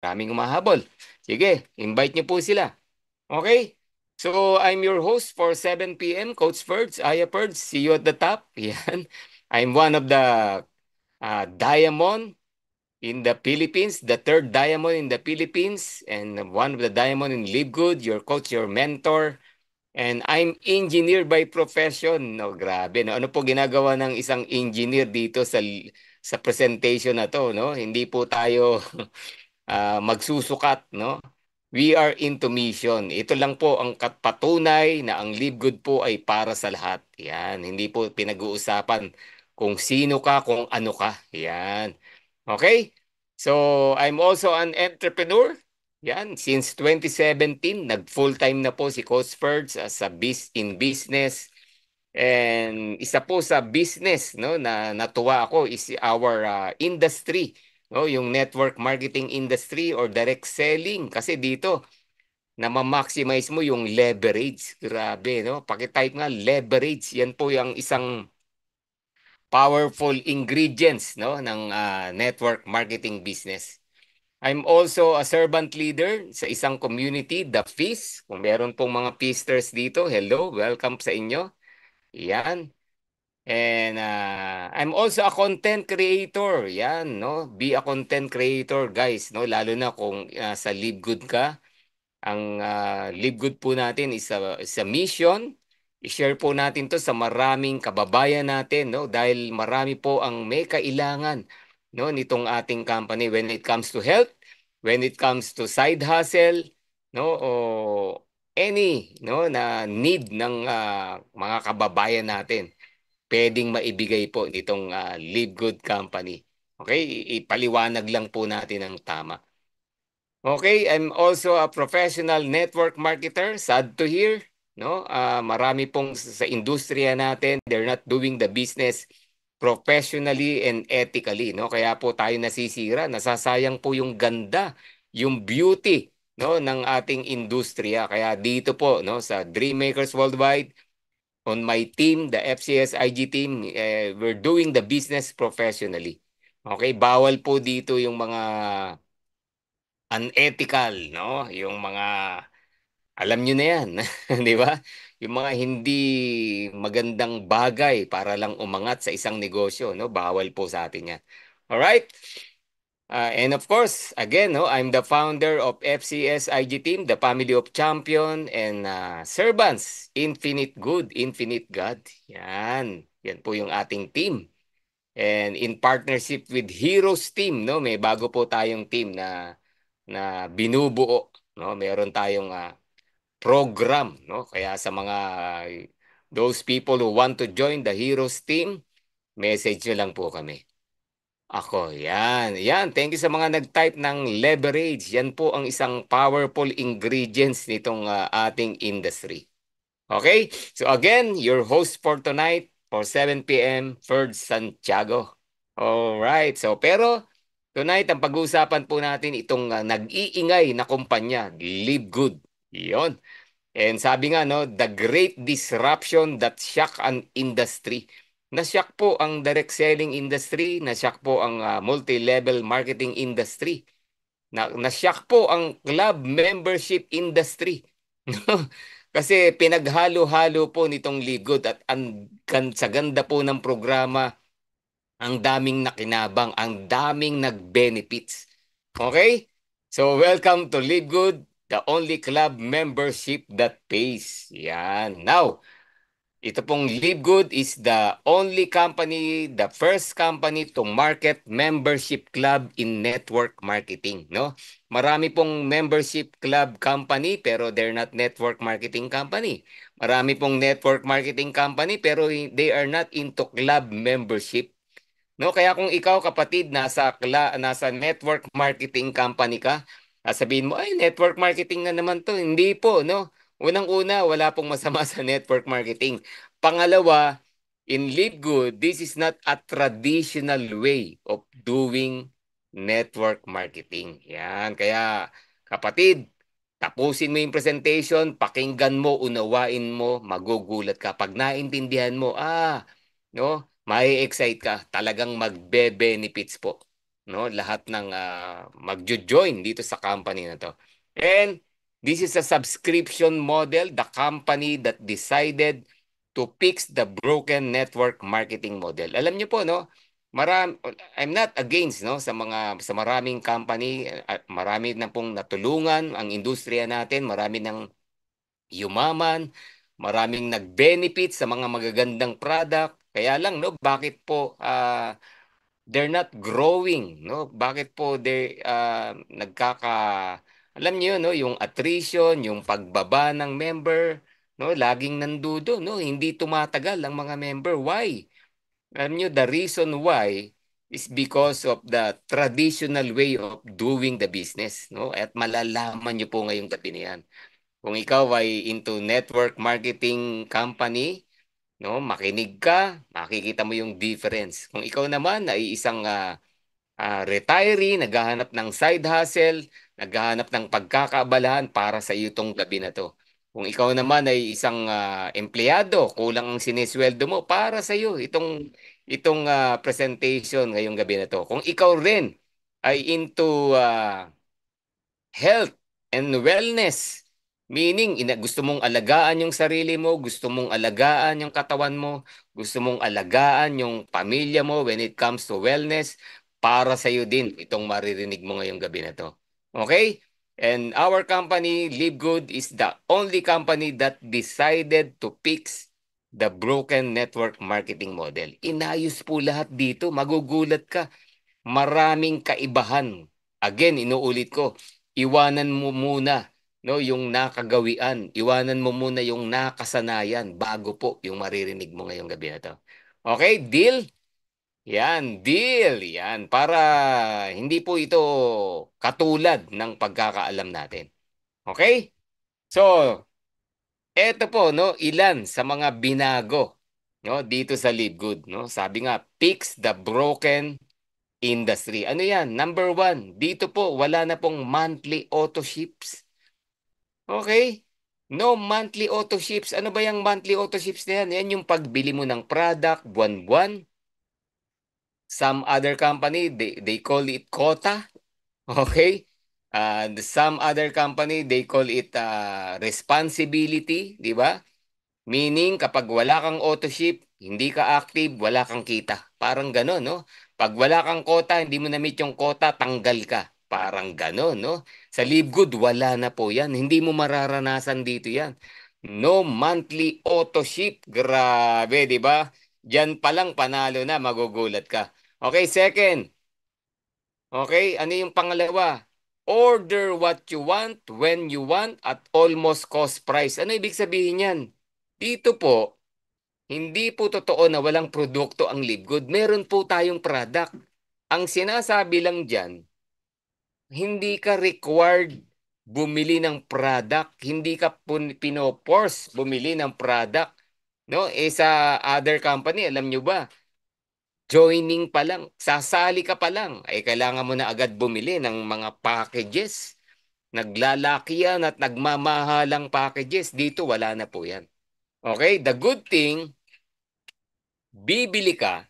Maraming umahabol. Sige, invite niyo po sila. Okay? So, I'm your host for 7 p.m., Coach Ferds, Aya Ferds. See you at the top. Yan. I'm one of the diamond in the Philippines, the third diamond in the Philippines, and one of the diamond in Live Good, your coach, your mentor. And I'm engineer by profession. No, grabe. No? Ano po ginagawa ng isang engineer dito sa presentation na to, no? Hindi po tayo magsusukat, no? We are into mission. Ito lang po ang patunay na ang Live Good po ay para sa lahat. Yan, hindi po pinag-uusapan kung sino ka, kung ano ka. Yan. Okay? So, I'm also an entrepreneur. Yan, since 2017, nag-full-time na po si Coach Ferds as a in business. And isa po sa business, no, na natuwa ako is our industry, no, yung network marketing industry or direct selling, kasi dito na ma-maximize mo yung leverage. Grabe, no? Paki-type nga leverage. Yan po yung isang powerful ingredients, no, ng network marketing business. I'm also a servant leader sa isang community, The Feast. Kung meron pong mga feasters dito, hello, welcome sa inyo. Yan. And I'm also a content creator. Yan, no? Be a content creator, guys, no? Lalo na kung sa Live Good ka. Ang Live Good po natin is a mission. I-share po natin to sa maraming kababayan natin, no? Dahil marami po ang may kailangan, no, nitong ating company when it comes to health, when it comes to side hustle, no, o any, no, na need ng mga kababayan natin pwedeng maibigay po nitong Live Good Company. Okay, ipaliwanag lang po natin ang tama. Okay, I'm also a professional network marketer. Sad to hear, no? Marami pong sa industriya natin, they're not doing the business professionally and ethically, no? Kaya po tayo nasisira, nasasayang po yung ganda, yung beauty, no, ng ating industriya. Kaya dito po, no, sa Dreammakers Worldwide, on my team, the FCS IG team, we're doing the business professionally. Okay, bawal po dito yung mga unethical, no? Yung mga, alam nyo na yan, di ba? Yung mga hindi magandang bagay para lang umangat sa isang negosyo, no? Bawal po sa atin yan. Alright? And of course, again, no, I'm the founder of FCS IG Team, the family of champion and servants, infinite good, infinite God. Yan. Yan po yung ating team. And in partnership with Heroes Team, no, may bago po tayong team na binubuo, no. Meron tayong program, no. Kaya sa mga those people who want to join the Heroes Team, message nyo lang po kami. Ako, yan. Yan, thank you sa mga nag-type ng leverage. Yan po ang isang powerful ingredients nitong ating industry. Okay? So again, your host for tonight for 7 p.m., Ferd Santiago. Alright. So, pero tonight, ang pag-uusapan po natin itong nag-iingay na kumpanya, Live Good. Yon. And sabi nga, no, the great disruption that shock an industry. Nashock po ang direct selling industry, nashock po ang multi-level marketing industry, nashock po ang club membership industry. Kasi pinaghalo-halo po nitong Live at sa ganda po ng programa, ang daming nakinabang, ang daming nag-benefits. Okay? So welcome to Live Good, the only club membership that pays. Yan. Now, ito pong Live Good is the only company, the first company to market membership club in network marketing, no? Marami pong membership club company pero they're not network marketing company. Marami pong network marketing company pero they are not into club membership. No, kaya kung ikaw kapatid nasa network marketing company ka, sabihin mo ay network marketing na naman 'to. Hindi po, no. Unang-una, wala pong masama sa network marketing. Pangalawa, in Live Good, this is not a traditional way of doing network marketing. Yan, kaya kapatid, tapusin mo yung presentation, pakinggan mo, unawain mo, magugulat ka. Pag naintindihan mo, no? Mai-excite ka, talagang magbe-benefits po. no? Lahat ng magjo-join dito sa company na to. And this is a subscription model, the company that decided to fix the broken network marketing model. Alam niyo po, no? Maram, I'm not against, no, sa maraming company, marami na pong natulungan ang industriya natin, marami ng yumaman, maraming nag-benefit sa mga magagandang product. Kaya lang, no, bakit po they're not growing, no? Bakit po alam niyo, no, yung attrition, yung pagbaba ng member, no, laging nandudo, no? Hindi tumatagal ang mga member. Why? Alam niyo, the reason why is because of the traditional way of doing the business, no? At malalaman niyo po ngayong gabi na yan. Kung ikaw ay into network marketing company, no, makinig ka, makikita mo yung difference. Kung ikaw naman ay isang retiree, naghahanap ng side hustle, naghahanap ng pagkakaabalahan para sa iyo itong gabi na to. Kung ikaw naman ay isang empleyado, kulang ang sinesweldo mo para sa iyo itong presentation ngayong gabi na to. Kung ikaw rin ay into health and wellness. Meaning, gusto mong alagaan yung sarili mo, gusto mong alagaan yung katawan mo, gusto mong alagaan yung pamilya mo when it comes to wellness, para sa iyo din itong maririnig mo ngayong gabi na to. Okay? And our company, Live Good, is the only company that decided to fix the broken network marketing model. Inayos po lahat dito. Magugulat ka. Maraming kaibahan. Again, inuulit ko, iwanan mo muna, no, yung nakagawian, iwanan mo muna yung nakasanayan bago po yung maririnig mo ngayong gabi na to. Okay, deal? Yan, deal. Yan, para hindi po ito katulad ng pagkakaalam natin. Okay? So, eto po, no, ilan sa mga binago, no, dito sa Live Good, no? Sabi nga, fix the broken industry. Ano yan? Number one, dito po, wala na pong monthly auto ships. Okay? No monthly auto ships. Ano ba yung monthly auto ships na yan? Yan yung pagbili mo ng product, buwan-buwan. Some other company, they call it quota. Okay? Some other company, they call it responsibility. Di ba? Meaning, kapag wala kang auto ship, hindi ka active, wala kang kita. Parang gano'n, no? Pag wala kang quota, hindi mo na-meet yung quota, tanggal ka. Parang gano'n, no? Sa Live Good, wala na po yan. Hindi mo mararanasan dito yan. No monthly auto ship. Grabe, di ba? Diyan pa lang panalo na, magugulat ka. Okay, second. Okay, ano yung pangalawa? Order what you want, when you want, at almost cost price. Ano ibig sabihin yan? Dito po, hindi po totoo na walang produkto ang Live Good. Meron po tayong product. Ang sinasabi lang dyan, hindi ka required bumili ng product. Hindi ka pinoforce bumili ng product. No? Sa other company, alam nyo ba, joining pa lang, sasali ka pa lang, ay kailangan mo na agad bumili ng mga packages. Naglalaki yan at nagmamahalang packages. Dito, wala na po yan. Okay? The good thing, bibili ka.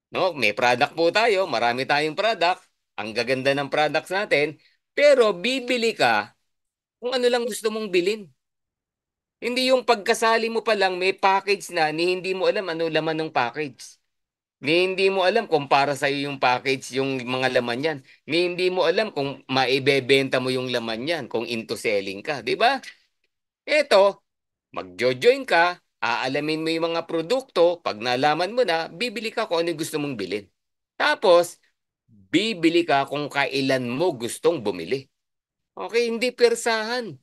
No, may product po tayo, marami tayong product, ang gaganda ng products natin, pero bibili ka kung ano lang gusto mong bilhin. Hindi yung pagkasali mo pa lang may package na ni hindi mo alam ano laman ng package. Ni hindi mo alam kung para sa iyo yung package, yung mga laman yan. Ni hindi mo alam kung maibebenta mo yung laman yan, kung into selling ka, di ba? Eto, magjo-join ka, aalamin mo yung mga produkto, pag nalaman mo na, bibili ka kung ano yung gusto mong bilhin. Tapos, bibili ka kung kailan mo gustong bumili. Okay, hindi persahan.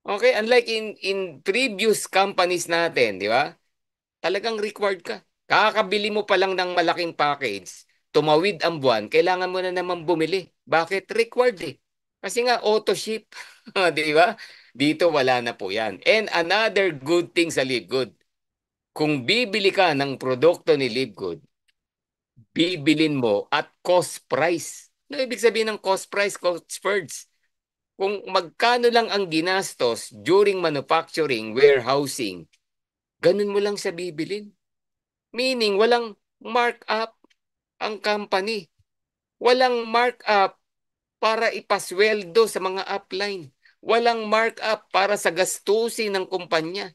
Okay, unlike in previous companies natin, di ba? Talagang required ka. Kakabili mo pa lang ng malaking package, tumawid ang buwan, kailangan mo na naman bumili. Bakit? Required eh. Kasi nga, auto ship. Di ba? Dito wala na po yan. And another good thing sa Live Good, kung bibili ka ng produkto ni Live Good, bibilin mo at cost price. Ano ibig sabihin ng cost price, cost first? Kung magkano lang ang ginastos during manufacturing, warehousing, ganun mo lang siya bibilin. Meaning, walang markup ang company. Walang markup para ipasweldo sa mga upline. Walang markup para sa gastusin ng kumpanya.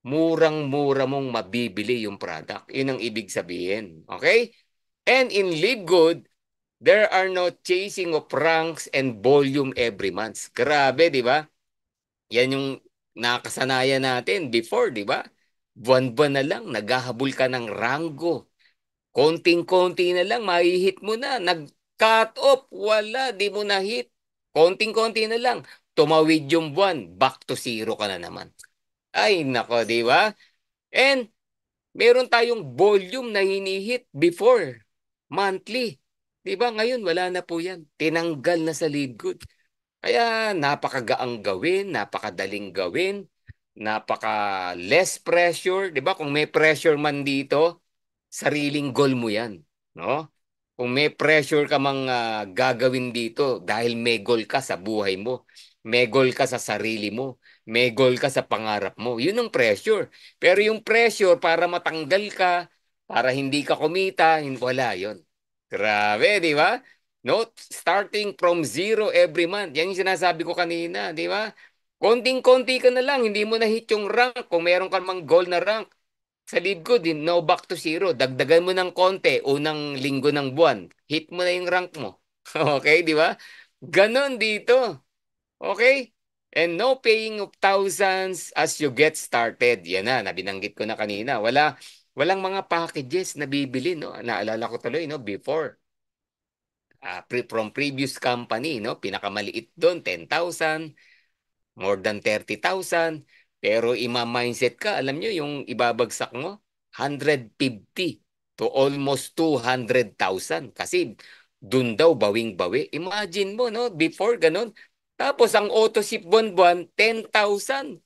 Murang-mura mong mabibili yung product. Yun ang ibig sabihin. Okay? And in Live Good, there are no chasing of ranks and volume every month. Grabe, di ba? Yan yung nakasanayan natin before, di ba? Buwan-buwan na lang, naghahabol ka ng ranggo. Konting-konti na lang, mahihit mo na. Nag-cut off, wala, di mo na hit. Konting-konti na lang, tumawid yung buwan, back to zero ka na naman. Ay, nako, di ba? And meron tayong volume na hinihit before, monthly. Di ba? Ngayon, wala na po yan. Tinanggal na sa Live Good. Kaya napakagaang gawin, napakadaling gawin, napaka less pressure, 'di ba? Kung may pressure man dito, sariling goal mo 'yan, no? Kung may pressure ka mang gagawin dito dahil may goal ka sa buhay mo, may goal ka sa sarili mo, may goal ka sa pangarap mo. 'Yun ang pressure. Pero yung pressure para matanggal ka, para hindi ka kumita, wala 'yon. Grabe, 'di ba? No, starting from zero every month. Yan yung sinasabi ko kanina, 'di ba? Konting-konti ka na lang, hindi mo na hit yung rank. Kung meron ka mang goal na rank, sa lead ko din, no back to zero. Dagdagan mo ng konti, unang linggo ng buwan. Hit mo na yung rank mo. Okay, di ba? Ganon dito. Okay? And no paying of thousands as you get started. Yan na, nabinanggit ko na kanina. Walang mga packages na bibili, no? Naalala ko tuloy, no? Before, from previous company, no? Pinakamaliit doon, 10,000. More than 30,000. Pero ima-mindset ka, alam nyo, yung ibabagsak mo, 150 to almost 200,000. Kasi dun daw bawing-bawi. Imagine mo, no? Before ganun. Tapos ang auto ship buwan-buwan, 10,000.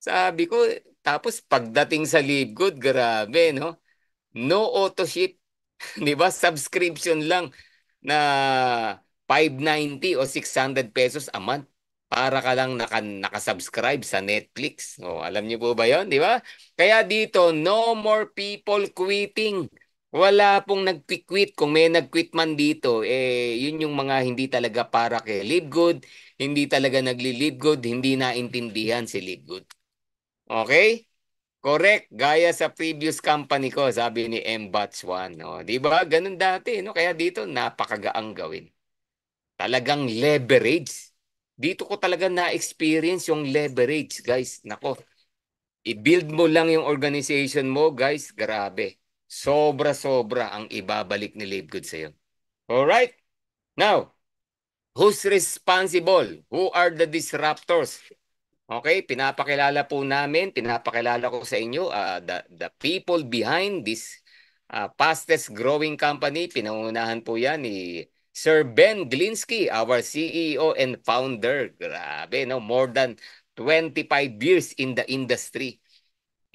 Sabi ko, tapos pagdating sa Live Good, grabe, no? No auto ship. 'Di ba? Subscription lang na 590 o 600 pesos a month para ka lang nakasubscribe sa Netflix. O, alam niyo po ba 'yon, 'di ba? Kaya dito, no more people quitting. Wala pong nagpi-quit. Kung may nag-quit man dito, yun yung mga hindi talaga para kay Live Good, hindi talaga nagli-live good, hindi naintindihan si Live Good. Okay? Correct, gaya sa previous company ko, sabi ni M. Batchwan, no? 'Di ba? Ganun dati, no? Kaya dito napakagaang gawin. Talagang leverage. Dito ko talaga na-experience yung leverage, guys. Nako, i-build mo lang yung organization mo, guys. Grabe. Sobra-sobra ang ibabalik ni Live Good sa'yo. Alright? Now, who's responsible? Who are the disruptors? Okay, pinapakilala ko sa inyo the people behind this fastest growing company. Pinangunahan po yan ni Sir Ben Glinsky, our CEO and founder. Grabe, no? More than 25 years in the industry.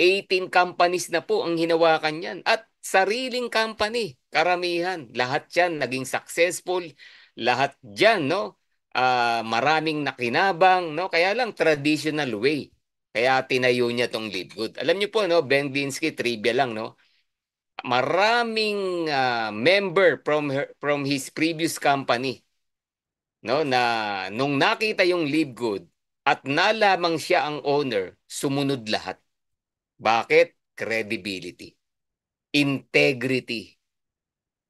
18 companies na po ang hinawakan yan. At sariling company, karamihan. Lahat yan naging successful. Lahat dyan, no? Maraming nakinabang, no? Kaya lang traditional way. Kaya tinayo niya tong Live Good. Alam niyo po, no? Ben Glinsky, trivia lang, no? Maraming member from his previous company, no? Na nung nakita yung Live Good at nalamang siya ang owner, sumunod lahat. Bakit? Credibility. Integrity.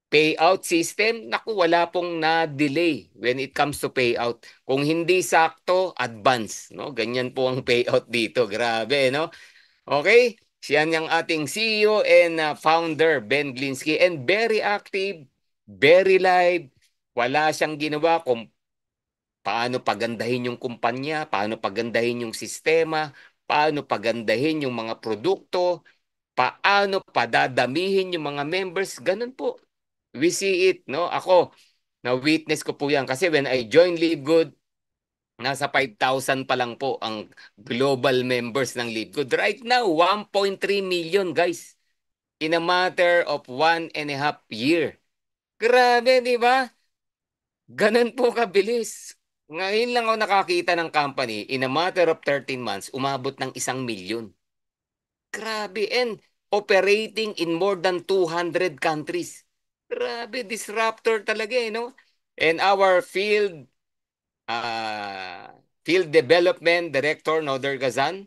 Payout system, naku, wala pong na-delay when it comes to payout. Kung hindi sakto, advance. No? Ganyan po ang payout dito. Grabe, no? Okay? Siya yung ating CEO and founder, Ben Glinsky. And very active, very live. Wala siyang ginawa kung paano pagandahin yung kumpanya, paano pagandahin yung sistema, paano pagandahin yung mga produkto, paano padadamihin yung mga members, ganun po. We see it, no? Ako, na-witness ko po yan. Kasi when I joined Live Good, nasa 5,000 pa lang po ang global members ng Live Good. Right now, 1.3 million, guys. In a matter of 1.5 year. Grabe, di ba? Ganun po kabilis. Ngayon lang ako nakakita ng company, in a matter of 13 months, umabot ng 1 milyon. Grabe. And operating in more than 200 countries. Grabe, disruptor talaga eh, no? And our Field Development Director Noder Gazan.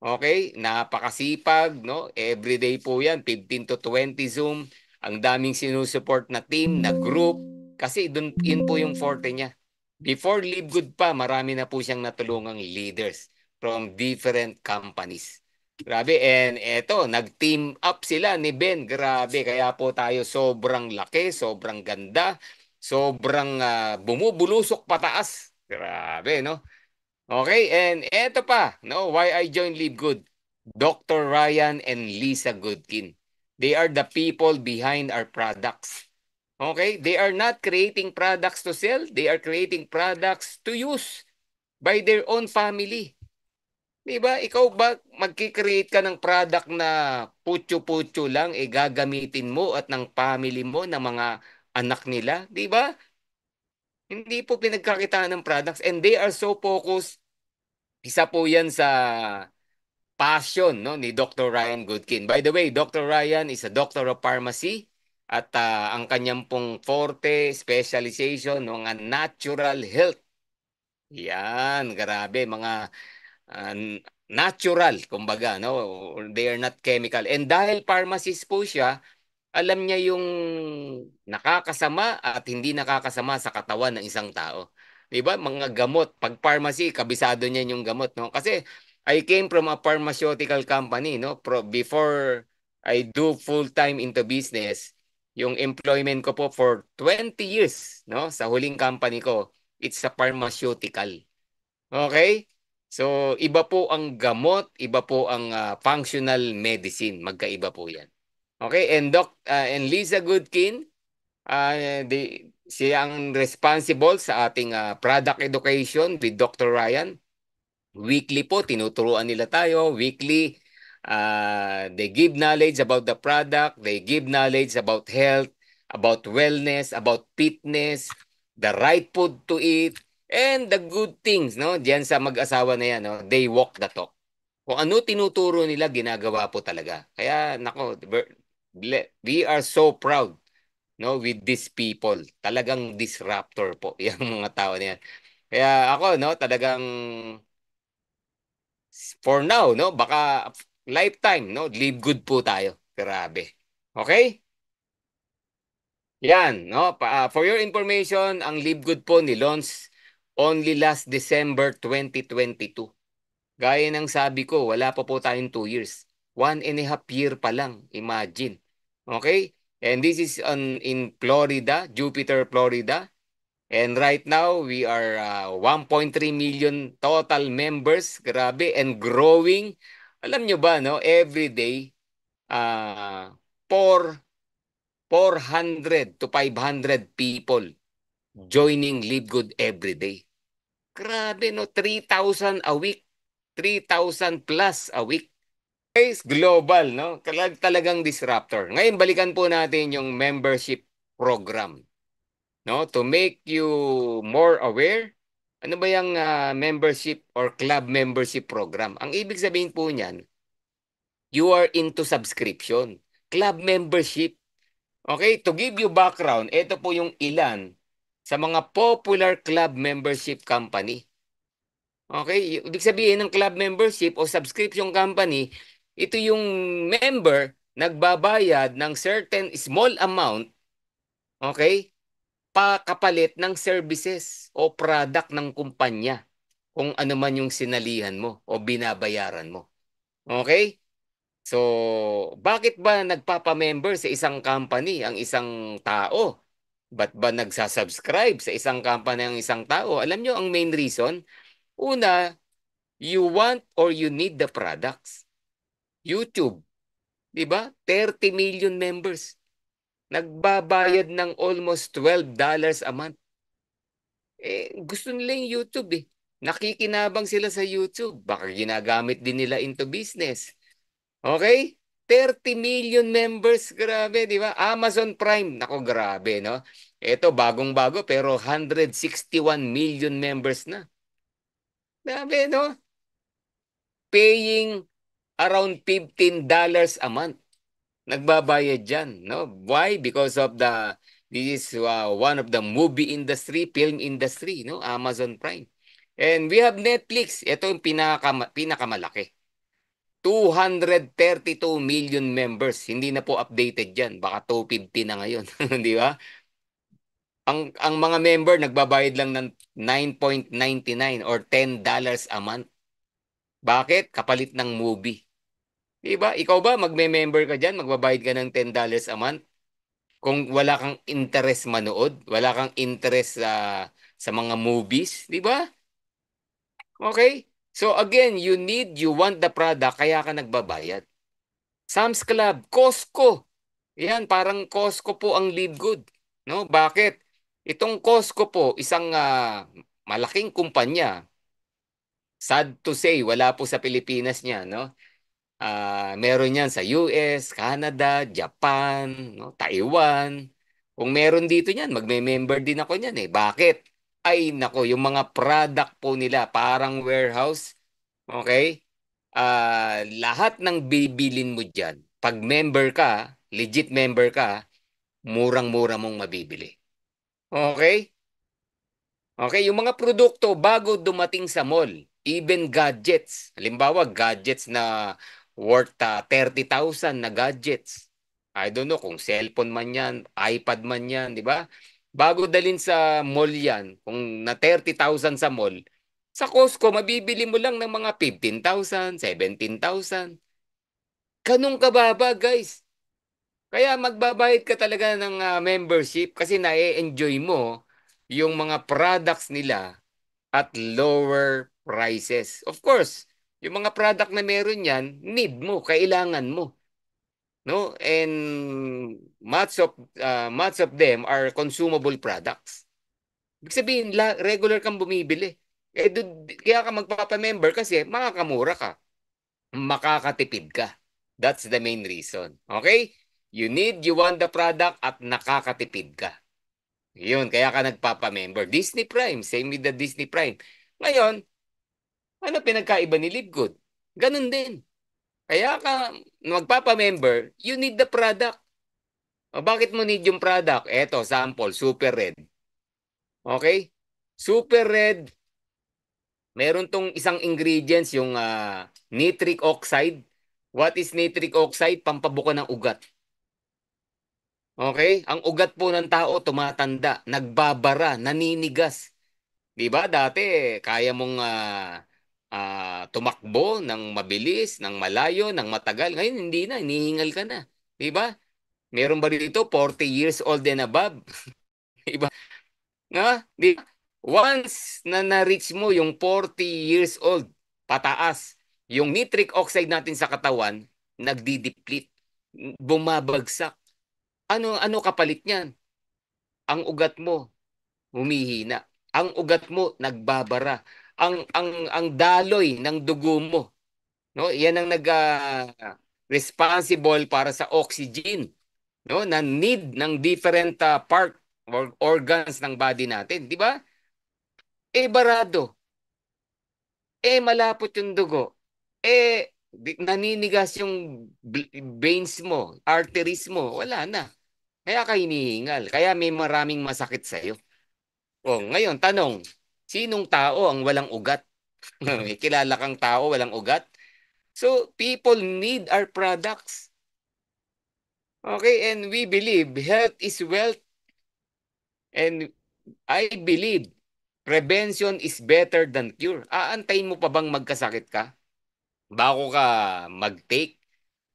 Okay, napakasipag, no? Everyday po 'yan, 15 to 20 Zoom. Ang daming sinusupport na team, na group kasi dun yun po yung forte niya. Before Live Good pa, marami na po siyang natulungang leaders from different companies. Grabe, and eto, nag-team up sila ni Ben. Grabe, kaya po tayo sobrang laki, sobrang ganda, sobrang bumubulusok pataas. Grabe, no? Okay, and eto pa, no, why I joined Live Good. Dr. Ryan and Lisa Goodkin. They are the people behind our products. Okay, they are not creating products to sell, they are creating products to use by their own family. 'Di ba? Ikaw ba magki-create ka ng product na putyo-putyo lang gagamitin mo at ng family mo, ng mga anak nila, 'di ba? Hindi po pinagkakitaan ng products and they are so focused. Isa po 'yan sa passion, no, ni Dr. Ryan Goodkin. By the way, Dr. Ryan is a doctor of pharmacy at ang kanyang pong forte specialization ng natural health. Yan, grabe mga natural, kumbaga, no? They are not chemical. And dahil pharmacist po siya, alam niya yung nakakasama at hindi nakakasama sa katawan ng isang tao. 'Di ba? Mga gamot, pag pharmacy, kabisado niya yung gamot, no? Kasi I came from a pharmaceutical company, no? Before I do full-time into business, yung employment ko po for 20 years, no? Sa huling company ko, it's a pharmaceutical. Okay? So, iba po ang gamot, iba po ang functional medicine. Magkaiba po 'yan. Okay, and Lisa Goodkin, siya ang responsible sa ating product education with Dr. Ryan. Weekly po, tinuturuan nila tayo. Weekly, they give knowledge about the product, they give knowledge about health, about wellness, about fitness, the right food to eat, and the good things, no? Diyan sa mag-asawa na yan, no? They walk the talk. Kung ano tinuturo nila, ginagawa po talaga. Kaya, nako, we are so proud, no, with these people. Talagang disruptor po yung mga tao na yan. Kaya ako, no, talagang for now, no, baka lifetime, no, live good po tayo. Grabe. Okay? Yan, no. For your information, ang Live Good po ni launch only last December 2022. Gaya ng sabi ko, wala pa po tayong 2 years. 1.5 year pa lang, imagine. Okay? And this is in Florida, Jupiter, Florida. And right now, we are 1.3 million total members. Grabe. And growing. Alam nyo ba, no? Every day, uh, 400 to 500 people joining Live Good every day. Grabe, no? 3,000 a week. 3,000 plus a week. Guys, global, no? Talagang disruptor. Ngayon, balikan po natin yung membership program, no? To make you more aware, ano ba yung membership or club membership program? Ang ibig sabihin po niyan, you are into subscription. Club membership. Okay, to give you background, ito po yung ilan sa mga popular club membership company. Okay, ibig sabihin ng club membership o subscription company, ito yung member nagbabayad ng certain small amount, okay, kapalit ng services o product ng kumpanya kung ano man yung sinalihan mo o binabayaran mo. Okay? So, bakit ba nagpapa-member sa isang company ang isang tao? Ba't ba nagsasubscribe sa isang company ang isang tao? Alam nyo ang main reason? Una, you want or you need the products. YouTube, 'di ba? 30 million members. Nagbabayad ng almost $12 a month. Gusto nila yung YouTube eh. Nakikinabang sila sa YouTube. Baka ginagamit din nila into business. Okay? 30 million members, grabe, di ba? Amazon Prime, nako grabe, no? Ito, bagong-bago, pero 161 million members na. Grabe, no? Paying around $15 a month. Nagbabayad dyan, no? Why? Because of this is one of the movie industry, film industry, no? Amazon Prime. And we have Netflix. Ito yung pinakamalaki. 232 million members. Hindi na po updated yan. Baka 250 na ngayon. Di ba? Ang mga member nagbabayad lang ng 9.99 or $10 a month. Bakit? Kapalit ng movie. Di ba? Ikaw ba, magme-member ka dyan, magbabayad ka ng $10 a month? Kung wala kang interest manood, wala kang interest sa mga movies, di ba? Okay? So again, you want the product, kaya ka nagbabayad. Sam's Club, Costco. Yan, parang Costco po ang lead good. No? Bakit? Itong Costco po, isang malaking kumpanya. Sad to say, wala po sa Pilipinas niya, no? Meron yan sa US, Canada, Japan, no? Taiwan. Kung meron dito niyan, magme-member din ako niyan eh. Bakit? Ay nako, yung mga product po nila parang warehouse, okay? Lahat ng bibilin mo diyan, pag member ka, legit member ka, murang-mura mong mabibili. Okay? Okay, yung mga produkto bago dumating sa mall, even gadgets. Halimbawa, gadgets na worth 30,000 na gadgets. I don't know kung cellphone man yan, iPad man yan, di ba? Bago dalhin sa mall yan, kung na 30,000 sa mall, sa Costco, mabibili mo lang ng mga 15,000, 17,000. Ganun kababa, guys. Kaya magbabayad ka talaga ng membership kasi na-enjoy mo yung mga products nila at lower prices. Of course, yung mga product na meron yan, need mo, kailangan mo, no? And much of them are consumable products. Ibig sabihin, regular kang bumibili. Kaya ka magpapamember kasi makakamura ka, makakatipid ka. That's the main reason. Okay? You want the product at nakakatipid ka. Yun, kaya ka nagpapamember. Disney Prime, same with the Disney Prime. Ngayon, ano pinagkaiba ni Livegood? Ganun din. Kaya ka magpapa-member, you need the product. O bakit mo need yung product? Eto, sample, Super Red. Okay? Super Red, meron tong isang ingredients, yung nitric oxide. What is nitric oxide? Pampabuka ng ugat. Okay? Ang ugat po ng tao tumatanda, nagbabara, naninigas. 'Di ba? Dati kaya mong tumakbo ng mabilis, ng malayo, ng matagal. Ngayon hindi na, hinihingal ka na. 'Di ba? Meron ba dito 40 years old and above? 'Di ba? Nga, di ba? Once na na-reach mo yung 40 years old pataas, yung nitric oxide natin sa katawan nagdi-deplete, bumabagsak. Ano kapalit niyan? Ang ugat mo humihina. Ang ugat mo nagbabara. Ang daloy ng dugo mo, no? Yan ang responsible para sa oxygen, no? Na need ng different part or organs ng body natin, di ba? Barado. Malapot yung dugo. Naninigas yung veins mo, arteries mo, wala na. Kaya ka hinihingal. Kaya may maraming masakit sa'yo. Ngayon, tanong, sinong tao ang walang ugat? May kilala kang tao walang ugat? So, people need our products. Okay, and we believe health is wealth. And I believe prevention is better than cure. Aantayin mo pa bang magkasakit ka bago ka mag-take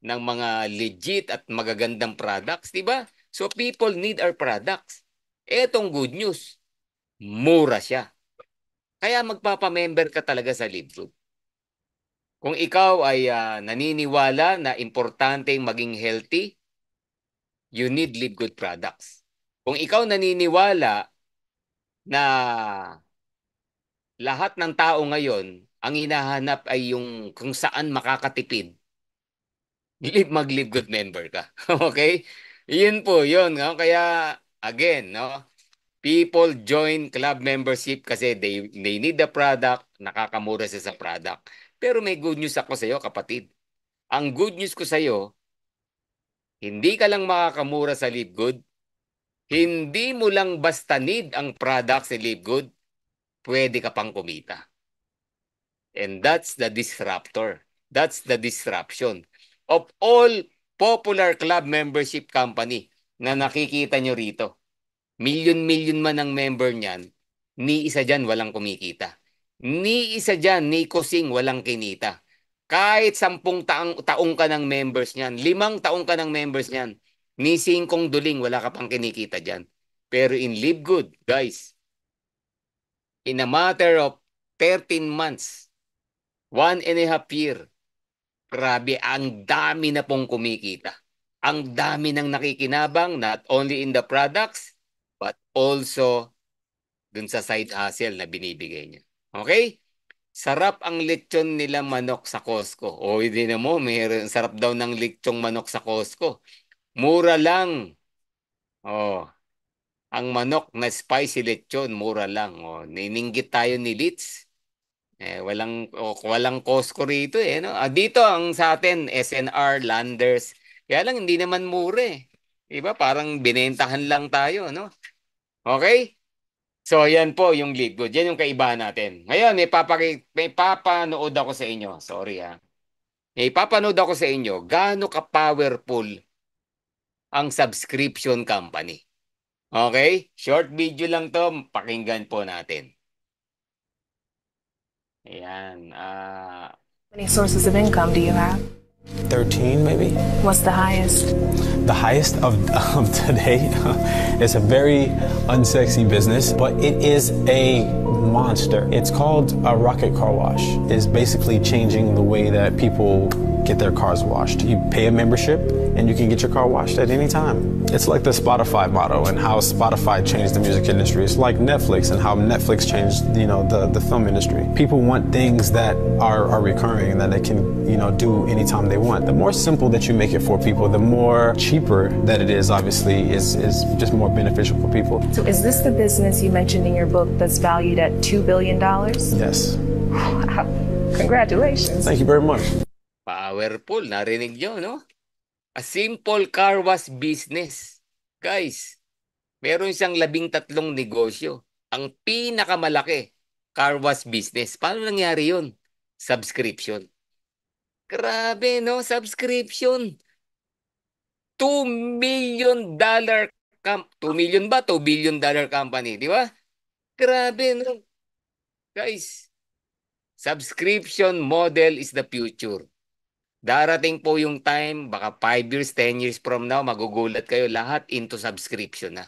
ng mga legit at magagandang products, di ba? So, people need our products. Etong good news, mura siya. Kaya magpapamember ka talaga sa LiveGood. Kung ikaw ay naniniwala na importanteng maging healthy, you need LiveGood products. Kung ikaw naniniwala na lahat ng tao ngayon, ang hinahanap ay yung kung saan makakatipid, mag-LiveGood member ka. Okay? Yun po, yun. No? Kaya, again, no? People join club membership kasi they need the product, nakakamura siya sa product. Pero may good news ako sa iyo, kapatid. Ang good news ko sa iyo, Hindi ka lang makakamura sa Live Good. Hindi mo lang basta need ang product sa Live Good, pwede ka pang kumita. And that's the disruptor. That's the disruption of all popular club membership company na nakikita nyo rito. Million-million man ang member niyan, ni isa dyan walang kumikita. Ni isa dyan, ni kusing walang kinita. Kahit 10 taong ka ng members niyan, 5 taong ka ng members niyan, ni 5 duling wala ka pang kinikita dyan. Pero in Live Good, guys, in a matter of 13 months, 1.5 year, grabe, ang dami na pong kumikita. Ang dami ng nakikinabang, not only in the products, but also dun sa side hustle na binibigay niya. Okay? Sarap ang lechon nila manok sa Costco. O hindi na mo, meron sarap daw ng lechong manok sa Costco. Mura lang. Oh, ang manok na spicy lechon, mura lang. Oh, nininggit tayo ni Litz. Walang Costco rito eh, no? Dito ang sa atin, SNR, Landers. Kaya lang hindi naman mura eh. 'Di ba? Parang binentahan lang tayo, no? Okay? So, yan po yung lead good. Yan yung kaibahan natin. Ngayon, may papanood ako sa inyo. Sorry ha. May papanood ako sa inyo. Gaano ka-powerful ang subscription company. Okay? Short video lang to. Pakinggan po natin. Ayan. How many sources of income do you have? 13 maybe. What's the highest? The highest of today is a very unsexy business, but it is a monster. It's called a Rocket Car Wash. It's basically changing the way that people get their cars washed. You pay a membership and you can get your car washed at any time. It's like the Spotify motto and how Spotify changed the music industry. It's like Netflix and how Netflix changed, the film industry. People want things that are recurring and that they can, do anytime they want. The more simple that you make it for people, the more cheaper that it is, obviously, is just more beneficial for people. So is this the business you mentioned in your book that's valued at $2 billion? Yes. Wow. Congratulations. Thank you very much. Powerful. Narinig nyo, no? A simple car wash business. Guys, meron siyang 13 negosyo. Ang pinakamalaki, car wash business. Paano nangyari yun? Subscription. Grabe, no? Subscription. $2 million 2 million ba? $2 billion company, di ba? Grabe, no? Guys, subscription model is the future. Darating po yung time, baka 5 years, 10 years from now, magugulat kayo lahat into subscription na.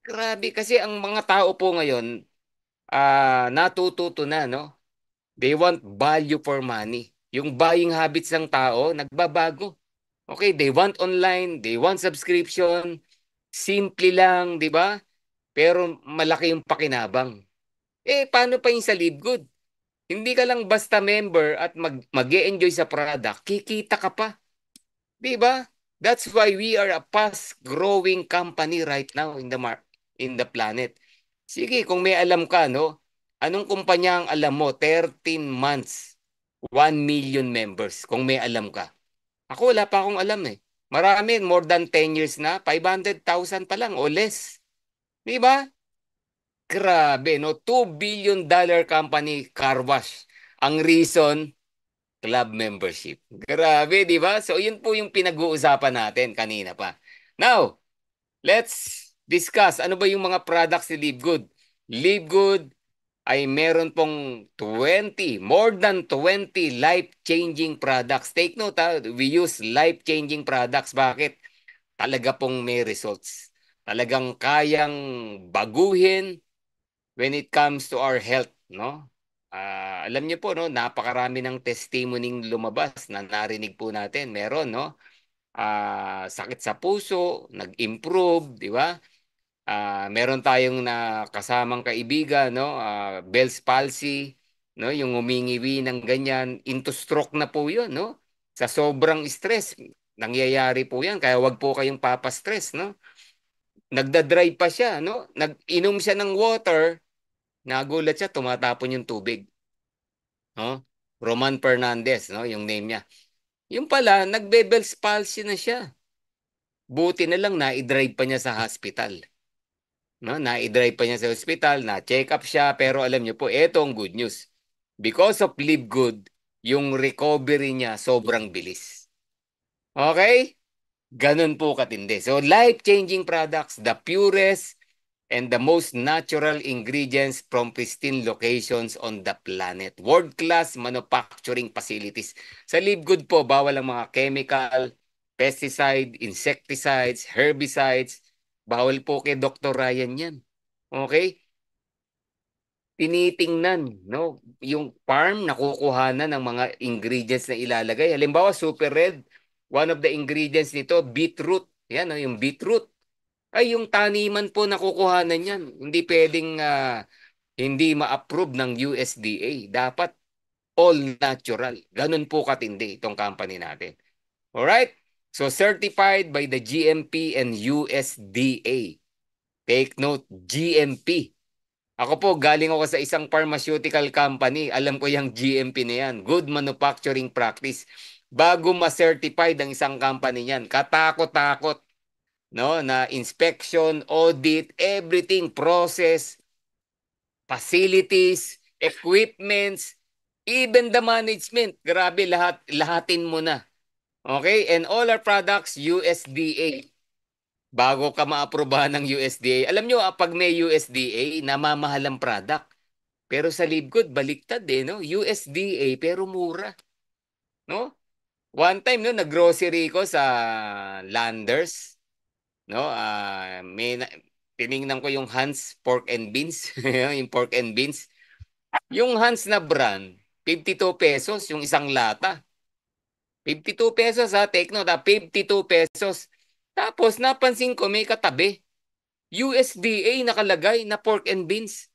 Grabe, kasi ang mga tao po ngayon, natututo na, no? They want value for money. Yung buying habits ng tao, nagbabago. Okay, they want online, they want subscription, simple lang, di ba? Pero malaki yung pakinabang. Paano pa yung sa Live Good? Hindi ka lang basta member at mag-e-enjoy sa product, kikita ka pa. Di ba? That's why we are a fast-growing company right now in the planet. Sige, kung may alam ka, no? Anong kumpanya ang alam mo? 13 months, 1 million members, kung may alam ka. Ako, wala pa akong alam eh. Marami, more than 10 years na, 500,000 pa lang o less. Di ba? Grabe, no? $2 billion company car wash. Ang reason, club membership. Grabe, di ba? So, yun po yung pinag-uusapan natin kanina pa. Now, let's discuss. Ano ba yung mga products ni Live Good? Live Good ay meron pong more than 20 life-changing products. Take note, ha? We use life-changing products. Bakit? Talaga pong may results. Talagang kayang baguhin when it comes to our health, no? Alam niyo po, no, napakarami ng testimony lumabas na narinig po natin. Meron, no? Sakit sa puso, nag-improve, di ba? Meron tayong na kasamang kaibigan, no? Bell's palsy, no? Yung humingiwi ng ganyan, into stroke na po 'yun, no? Sa sobrang stress, nangyayari po 'yan, kaya wag po kayong papastress, no? Nagda-dry pa siya, no? Nag-inom siya ng water, nagulat siya, tumatapon yung tubig, no? Roman Fernandez, no? Yung name niya. Yung pala, nagbe-Bell's palsy na siya. Buti na lang na-drive pa niya sa hospital. No, na-drive pa niya sa hospital, na-check up siya, pero alam niyo po, ito ang good news. Because of Live Good, yung recovery niya sobrang bilis. Okay? Ganun po katindi. So, life-changing products, the purest and the most natural ingredients from pristine locations on the planet. World-class manufacturing facilities. Sa Live Good po, bawal ang mga chemical, pesticide, insecticides, herbicides. Bawal po kay Dr. Ryan yan. Okay? Tinitingnan, no? Yung farm nakukuhanan ng mga ingredients na ilalagay. Halimbawa, Super Red, one of the ingredients nito, beetroot. Yan, no? Yung beetroot. Ay, yung taniman po nakukuhanan yan. Hindi pwedeng hindi ma-approve ng USDA. Dapat all natural. Ganun po katindi itong company natin. Alright? So, certified by the GMP and USDA. Take note, GMP. Ako po, galing ako sa isang pharmaceutical company. Alam ko yung GMP na yan. Good Manufacturing Practice. Bago ma-certified ang isang company niyan, katakot-takot, no, na inspection, audit, everything, process, facilities, equipments, even the management. Grabe, lahatin mo na. Okay? And all our products, USDA. Bago ka maaprobahan ng USDA. Alam nyo, pag may USDA, namamahal ang product. Pero sa Libgood, baliktad no? USDA, pero mura. No? One time, no, nag-grocery ko sa Landers. No? Tiningnan ko yung Hans Pork and Beans. Yung pork and beans. Yung Hans na brand, 52 pesos yung isang lata. 52 pesos take note 52 pesos. Tapos napansin ko may katabi. USDA nakalagay na pork and beans.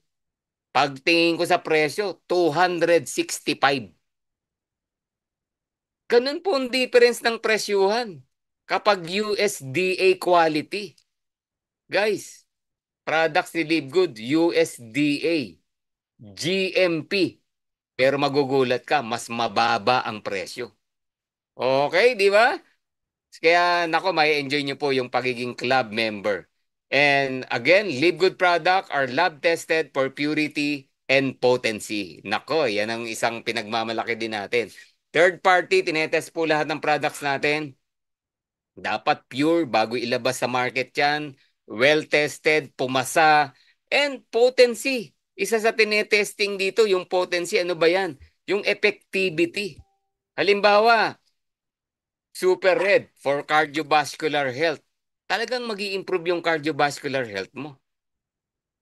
Pagtingin ko sa presyo, 265. Ganun po ang difference ng presyuhan kapag USDA quality. Guys, products ni Live Good, USDA, GMP. Pero magugulat ka, mas mababa ang presyo. Okay, di ba? Kaya nako, may enjoy nyo po yung pagiging club member. And again, Live Good product are lab tested for purity and potency. Nako, yan ang isang pinagmamalaki din natin. Third party, tinetest po lahat ng products natin. Dapat pure bago ilabas sa market yan. Well tested, pumasa, and potency. Isa sa tinetesting dito, yung potency, ano ba yan? Yung effectivity. Halimbawa, Super Red for cardiovascular health. Talagang mag improve yung cardiovascular health mo.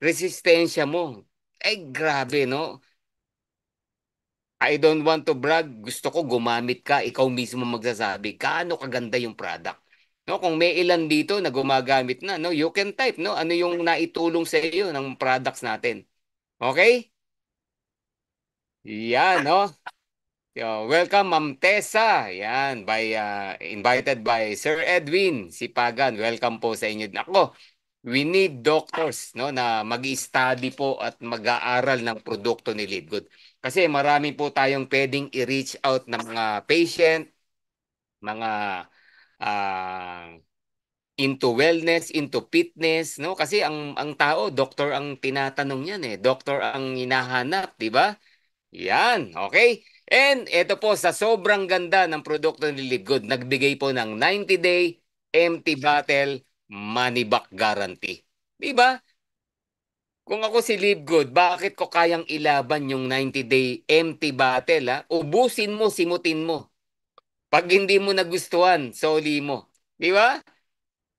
Resistensya mo. Ay, grabe, no? I don't want to brag. Gusto ko gumamit ka. Ikaw mismo magsasabi. Kaano kaganda yung product. No, kung may ilan dito na gumagamit na, no, you can type, no? Ano yung naitulong sa iyo ng products natin. Okay? Yan, no? Welcome, Ma'am Tessa. Yan, invited by Sir Edwin Sipagan. Welcome po sa inyo. Ako, we need doctors no, na mag-study po at mag-aaral ng produkto ni Live Good. Kasi marami po tayong pwedeng i-reach out ng mga patient, mga ah, into wellness, into fitness, no? Kasi ang tao, doktor ang tinatanong niyan Doktor ang hinahanap, 'di ba? Yan, okay? And ito po, sa sobrang ganda ng produkto ni Live Good, nagbigay po ng 90-day empty bottle money back guarantee. Di ba? Kung ako si Live Good, bakit ko kayang ilaban yung 90-day empty bottle, ha? Ubusin mo, simutin mo. Pag hindi mo nagustuhan, soli mo. Di ba?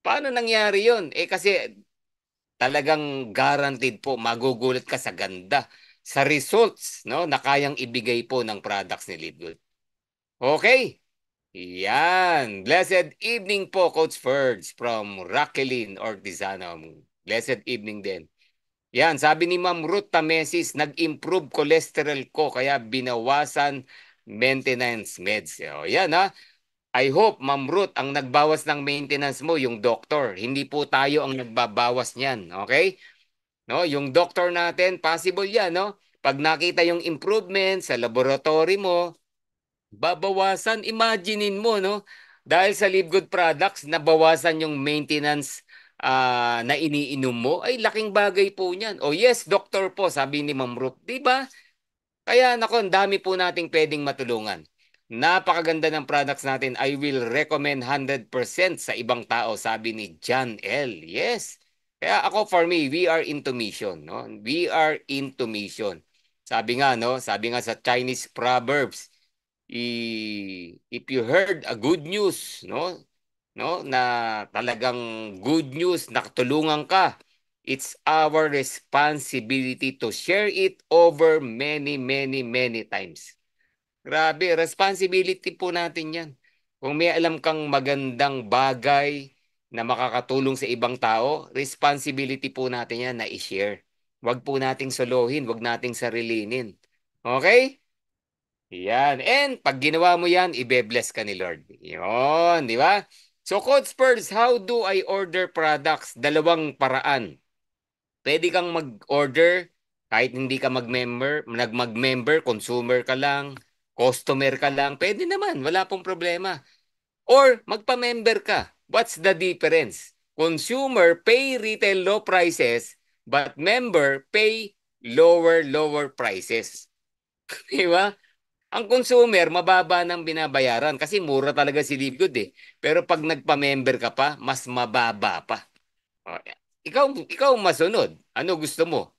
Paano nangyari yun? Kasi talagang guaranteed po, magugulat ka sa ganda, sa results, no, na kayang ibigay po ng products ni Live Good. Okay? Yan. Blessed evening po, Coach Ferds from Raquelin Ortizano. Blessed evening din. Yan, sabi ni Ma'am Ruth Tamesis, nag-improve cholesterol ko kaya binawasan maintenance meds. O, yan ha. I hope, Ma'am Ruth, ang nagbawas ng maintenance mo, yung doctor. Hindi po tayo ang nagbabawas niyan. Okay? No, yung doctor natin, possible yan, no? Pag nakita yung improvement sa laboratory mo, babawasan, imaginein mo, no? Dahil sa Live Good Products, nabawasan yung maintenance na iniinom mo, ay laking bagay po niyan. Oh yes, doktor po, sabi ni Ma'am Ruth. Di ba? Kaya nako, ang dami po nating pwedeng matulungan. Napakaganda ng products natin. I will recommend 100% sa ibang tao, sabi ni John L. Yes. Kaya ako, for me, we are into mission, no? We are into mission. Sabi nga, no? Sabi nga sa Chinese proverbs, if you heard a good news, no? No, na talagang good news, nakatulungan ka. It's our responsibility to share it over many, many, many times. Grabe, responsibility po natin yan. Kung may alam kang magandang bagay na makakatulong sa ibang tao, responsibility po natin yan na i-share. Huwag po nating solohin, huwag nating sarilinin. Okay? Yan. And pag ginawa mo yan, ibe-bless ka ni Lord. Yun, di ba? So, Coach Spurs, how do I order products? Dalawang paraan. Pwede kang mag-order kahit hindi ka mag-member, consumer ka lang, customer ka lang, pwede naman, wala pong problema. Or magpa-member ka. What's the difference? Consumer pay retail low prices, but member pay lower prices. Di ba? Ang consumer, mababa ng binabayaran kasi mura talaga si Livegood eh. Pero pag nagpa-member ka pa, mas mababa pa. O, ikaw masunod. Ano gusto mo?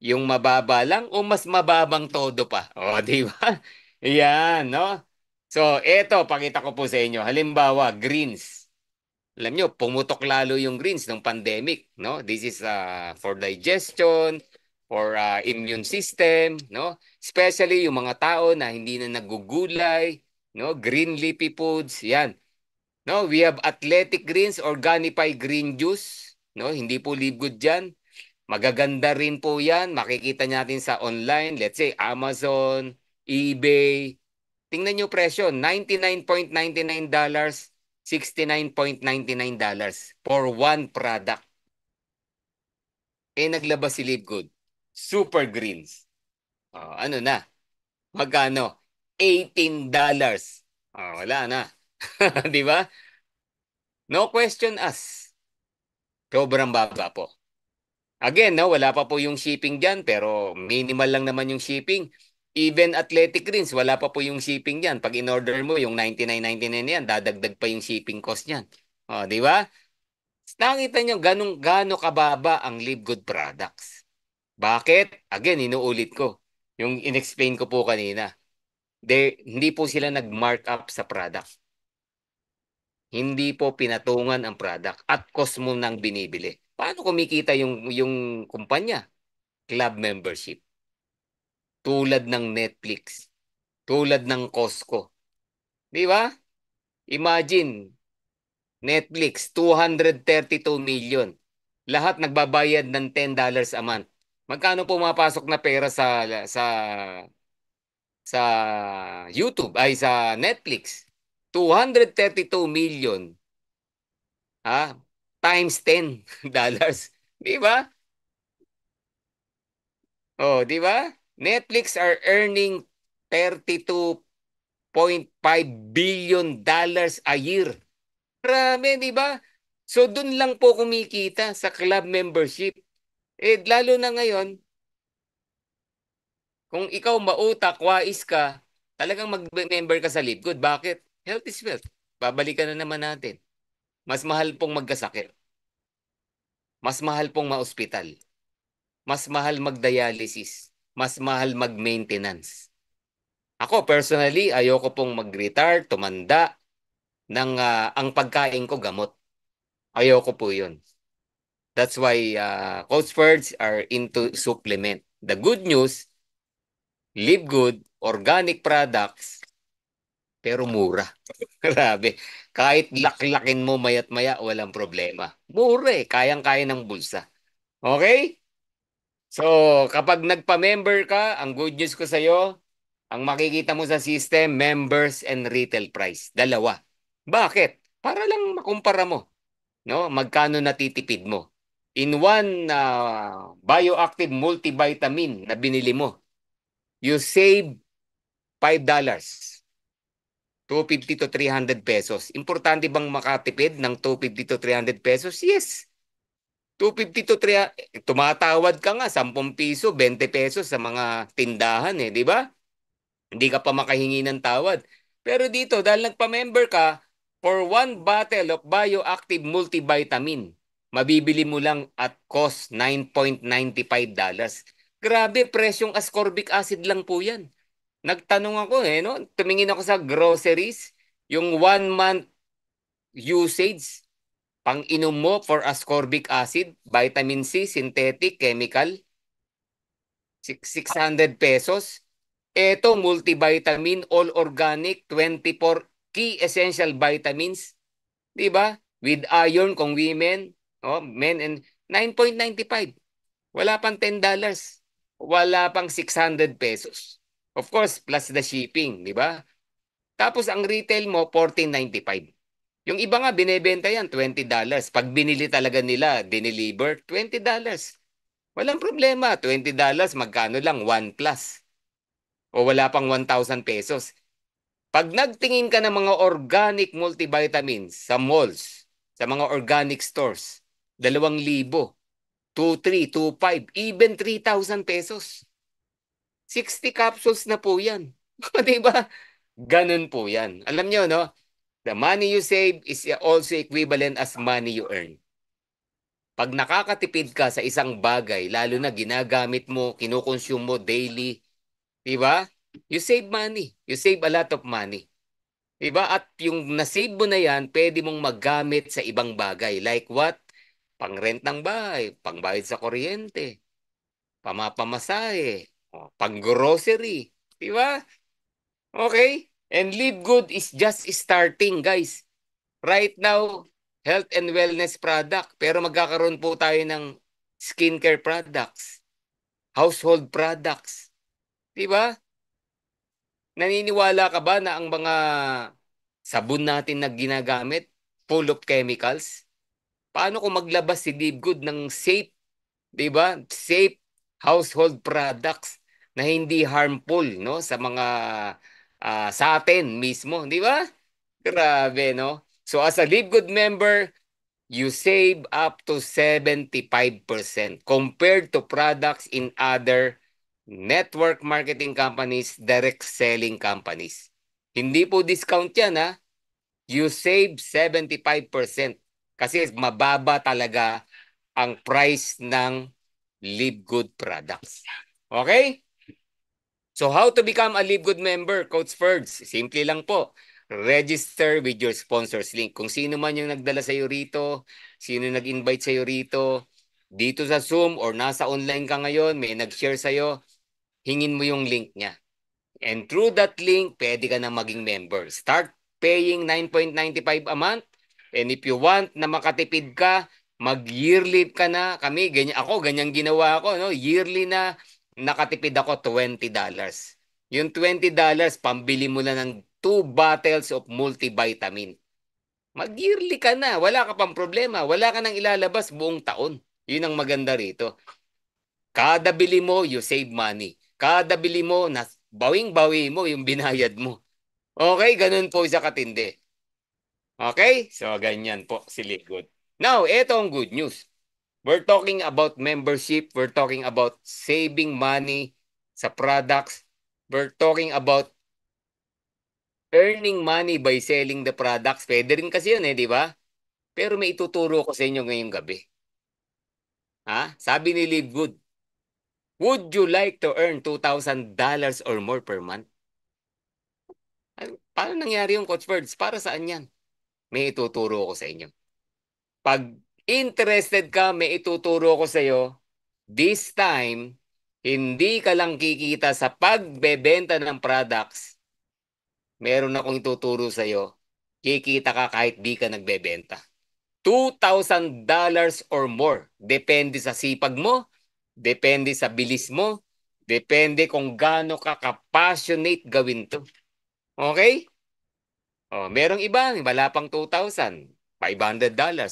Yung mababa lang o mas mababang todo pa? O, di ba? Yan, no? So, eto, pakita ko po sa inyo. Halimbawa, greens. Alam nyo, pumutok lalo yung greens ng pandemic, no? This is for digestion, for immune system, no? Especially yung mga tao na hindi na nagugulay, no? Green leafy foods, yan. No, we have athletic greens, Organifi green juice, no? Hindi po live good diyan. Magaganda rin po 'yan. Makikita natin sa online, let's say Amazon, eBay. Tingnan niyo presyo, $99.99, $69.99 for one product. Eh naglabas si Live Good. Super Greens. Oh, ano na? Magkano? $18. Oh, wala na. 'Di ba? No question asked. Sobrang baba po. Again, no, wala pa po yung shipping dyan, pero minimal lang naman yung shipping. Even Athletic Greens, wala pa po yung shipping dyan. Pag in-order mo, yung 99.99 yan, dadagdag pa yung shipping cost niyan. O, di ba? Nakita nyo, gano'ng kababa ang Live Good products. Bakit? Again, inuulit ko. Yung in-explain ko po kanina. Hindi po sila nag-mark up sa product. Hindi po pinatungan ang product at cost mo nang binibili. Paano kumikita yung kumpanya? Club membership. Tulad ng Netflix. Tulad ng Costco. Di ba? Imagine, Netflix, 232 million. Lahat nagbabayad ng $10 a month. Magkano pumapasok na pera sa YouTube ay sa Netflix? 232 million, ha? Times $10. Di ba? Oh, di ba? Netflix are earning 32.5 billion a year. Marami, di ba? So, dun lang po kumikita sa club membership. Eh, lalo na ngayon, kung ikaw mautak, wais ka, talagang mag-member ka sa Live Good. Bakit? Health is wealth. Babalikan na naman natin. Mas mahal pong magkasakit. Mas mahal pong ma-hospital. Mas mahal mag-dialysis. Mas mahal mag-maintenance. Ako personally, ayoko pong mag-retire, tumanda, ang pagkain ko gamot. Ayoko po yun. That's why Coach Birds are into supplement. The good news, live good, organic products, pero mura. Grabe. Kahit laklakin mo mayat maya, walang problema. Mura eh. Kayang-kaya ng bulsa. Okay? So, kapag nagpa-member ka, ang good news ko sa'yo, ang makikita mo sa system, members and retail price. Dalawa. Bakit? Para lang makumpara mo. No? Magkano natitipid mo. In one bioactive multivitamin na binili mo, you save $5. 250 to 300 pesos. Importante bang makatipid ng 250 to 300 pesos? Yes. 250 to 300, tumatawad ka nga, 10 piso, 20 pesos sa mga tindahan eh, di ba? Hindi ka pa makahingi ng tawad. Pero dito, dahil nagpa-member ka, for one bottle of bioactive multivitamin, mabibili mo lang at cost $9.95. Grabe, presyong ascorbic acid lang po yan. Nagtanong ako eh, no? Tumingin ako sa groceries, yung 1 month usage, pang-inom mo for ascorbic acid, vitamin C, synthetic, chemical, 600 pesos. Ito, multivitamin, all organic, 24 key essential vitamins, 'di ba? With iron kung women, oh, men and 9.95. Wala pang $10. Wala pang 600 pesos. Of course, plus the shipping, 'di ba? Tapos ang retail mo 14.95. Yung iba nga binebenta yan $20. Pag binili talaga nila, dineliver $20. Walang problema, $20 magkano lang 1 plus o wala pang 1,000 pesos. Pag nagtingin ka ng mga organic multivitamins sa malls, sa mga organic stores, 2,000, 2,300, 2,500, even 3,000 pesos. 60 capsules na po yan. Di ba? Ganun po yan. Alam nyo, no? The money you save is also equivalent as money you earn. Pag nakakatipid ka sa isang bagay, lalo na ginagamit mo, kinukonsume mo daily, di ba? You save money. You save a lot of money. Di ba? At yung na-save mo na yan, pwede mong maggamit sa ibang bagay. Like what? Pang-rent ng bahay, pangbayad sa kuryente, pamapamasahe, pang-grocery. Di ba? Okay? And Live Good is just starting, guys. Right now, health and wellness product. Pero magkakaroon po tayo ng skincare products, household products. Di ba? Naniniwala ka ba na ang mga sabon natin na ginagamit full of chemicals? Paano kung maglabas si Live Good ng safe, 'di ba? Safe household products na hindi harmful, no, sa mga sa atin mismo, 'di ba? Grabe, no? So as a Live Good member, you save up to 75% compared to products in other network marketing companies, direct selling companies. Hindi po discount yan, ha? You save 75% kasi mababa talaga ang price ng Live Good products. Okay? So how to become a Live Good member, Coach Ferds? Simple lang po. Register with your sponsors link. Kung sino man yung nagdala sa iyo rito, sino nag-invite sa iyo rito, dito sa Zoom or nasa online ka ngayon, may nag-share sa iyo, hingin mo yung link niya. And through that link, pwede ka na maging member. Start paying 9.95 a month. And if you want na makatipid ka, mag-yearly ka na. Kami, ganyan, ako, ganyan ginawa ko. No? Yearly na nakatipid ako $20. Yung $20, pambili mo na ng 2 bottles of multivitamin. Mag-yearly ka na. Wala ka pang problema. Wala ka nang ilalabas buong taon. Yun ang maganda rito. Kada bili mo, you save money. Kada bili mo, bawing-bawi mo yung binayad mo. Okay, ganun po sa katindi. Okay? So, ganyan po si Liquid. Now, eto ang good news. We're talking about membership. We're talking about saving money sa products. We're talking about earning money by selling the products. Pwede rin kasi yun eh, di ba? Pero may ituturo ko sa inyo ngayong gabi. Ha? Sabi ni Live Good, would you like to earn $2,000 or more per month? Paano nangyari yung Coach Birds? Para saan yan? May ituturo ko sa inyo. Pag interested ka, may ituturo ko sa iyo. This time, hindi ka lang kikita sa pagbebenta ng products. Meron akong ituturo sa iyo. Kikita ka kahit di ka nagbebenta. $2,000 or more. Depende sa sipag mo, depende sa bilis mo, depende kung gaano ka ka-passionate gawin to. Okay? Oh, merong iba, wala pang $2,500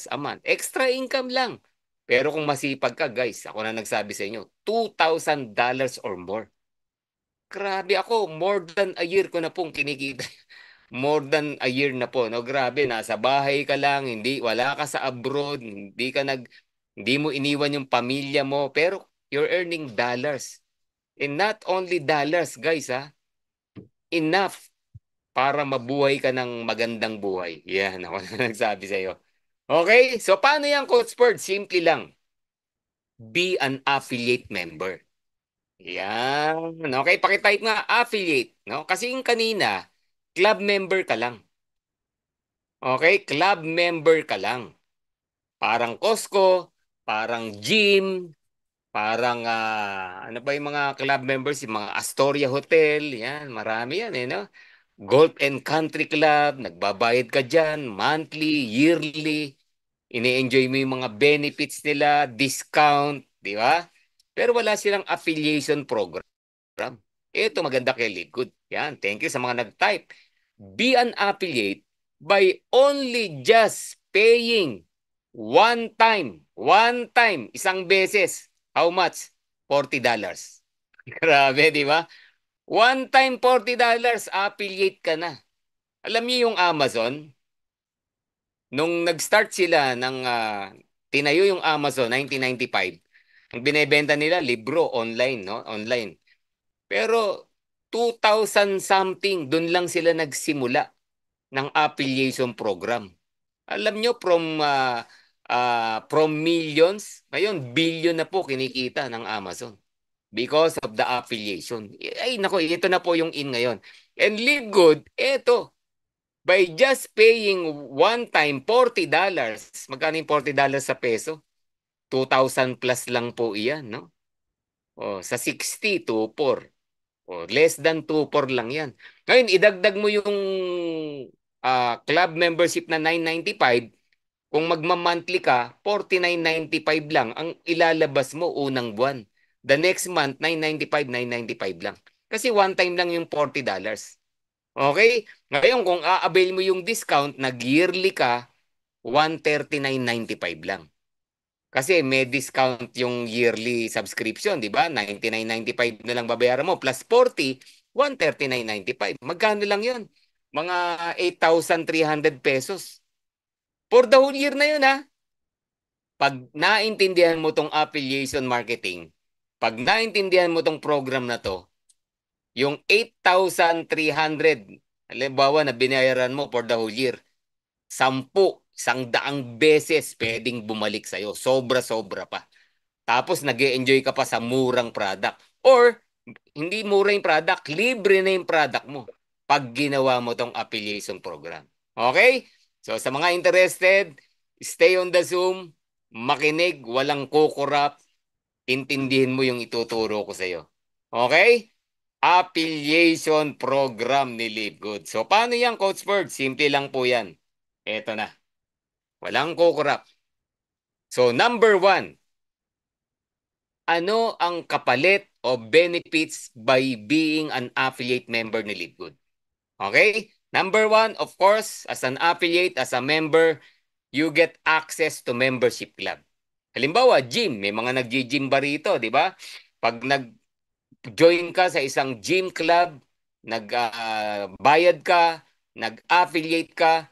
a month. Extra income lang. Pero kung masipag ka, guys, ako na nagsabi sa inyo, $2,000 or more. Grabe ako, more than a year ko na pong kinikita. more than a year na po, no? Grabe, nasa bahay ka lang, wala ka sa abroad, hindi mo iniwan yung pamilya mo, pero you're earning dollars. And not only dollars, guys, ha? Enough para mabuhay ka ng magandang buhay. Yan, ako na nagsabi sa'yo. Okay, so paano yan, Coach Bird? Simple lang. Be an affiliate member. Yan. Okay, pakitype nga, affiliate. No? Kasi yung kanina, club member ka lang. Okay, club member ka lang. Parang Costco, parang gym, parang ano ba yung mga club members, yung mga Astoria Hotel, yan, marami yan no? Golf and Country Club, nagbabayad ka dyan, monthly, yearly, ini-enjoy mo yung mga benefits nila, discount, di ba? Pero wala silang affiliation program. Ito maganda kay Liquid. Yan, thank you sa mga nag-type. Be an affiliate by only just paying one time, isang beses. How much? $40. Grabe, di ba? One time $40, affiliate ka na. Alam niyo yung Amazon, nung nag-start sila tinayo yung Amazon 1995, ang binebenta nila libro online, no? Online. Pero 2000 something, doon lang sila nagsimula ng affiliation program. Alam nyo, from millions, ngayon billion na po kinikita ng Amazon because of the affiliation. Ay, nako, ito na po yung in ngayon. And Live Good, ito, by just paying one time $40, magkano yung $40 sa peso? 2,000 plus lang po iyan, no? O, sa 60, 2,400. O, less than 2,400 lang yan. Ngayon, idagdag mo yung club membership na 995. Kung magma-monthly ka, 49.95 lang ang ilalabas mo unang buwan. The next month, 995 lang. Kasi one time lang yung $40. Okay? Ngayon, kung a-avail mo yung discount, nag-yearly ka, 139.95 lang. Kasi may discount yung yearly subscription, di ba? 99.95 na lang babayaran mo plus 40, 139.95. Magkano lang yun? Mga 8,300 pesos. For the whole year na yun, ha? Pag naintindihan mo tong affiliation marketing, pag naintindihan mo tong program na to, yung 8,300, halimbawa na binayaran mo for the whole year, 100 beses pwedeng bumalik sa'yo. Sobra-sobra pa. Tapos nag-e-enjoy ka pa sa murang product. Or, hindi mura yung product, libre na yung product mo pag ginawa mo tong affiliation program. Okay? So, sa mga interested, stay on the Zoom, makinig, walang kukurap, intindihin mo yung ituturo ko sa iyo. Okay? Affiliation program ni Live Good. So, paano yan, Coach Bird? Simple lang po yan. Eto na. Walang kukurap. So, number one, ano ang kapalit o benefits by being an affiliate member ni Live Good? Okay? Number one, of course, as an affiliate, as a member, you get access to membership club. Halimbawa, gym. May mga nag-gym ba rito, di ba? Pag nag-join ka sa isang gym club, nag-bayad ka, nag-affiliate ka,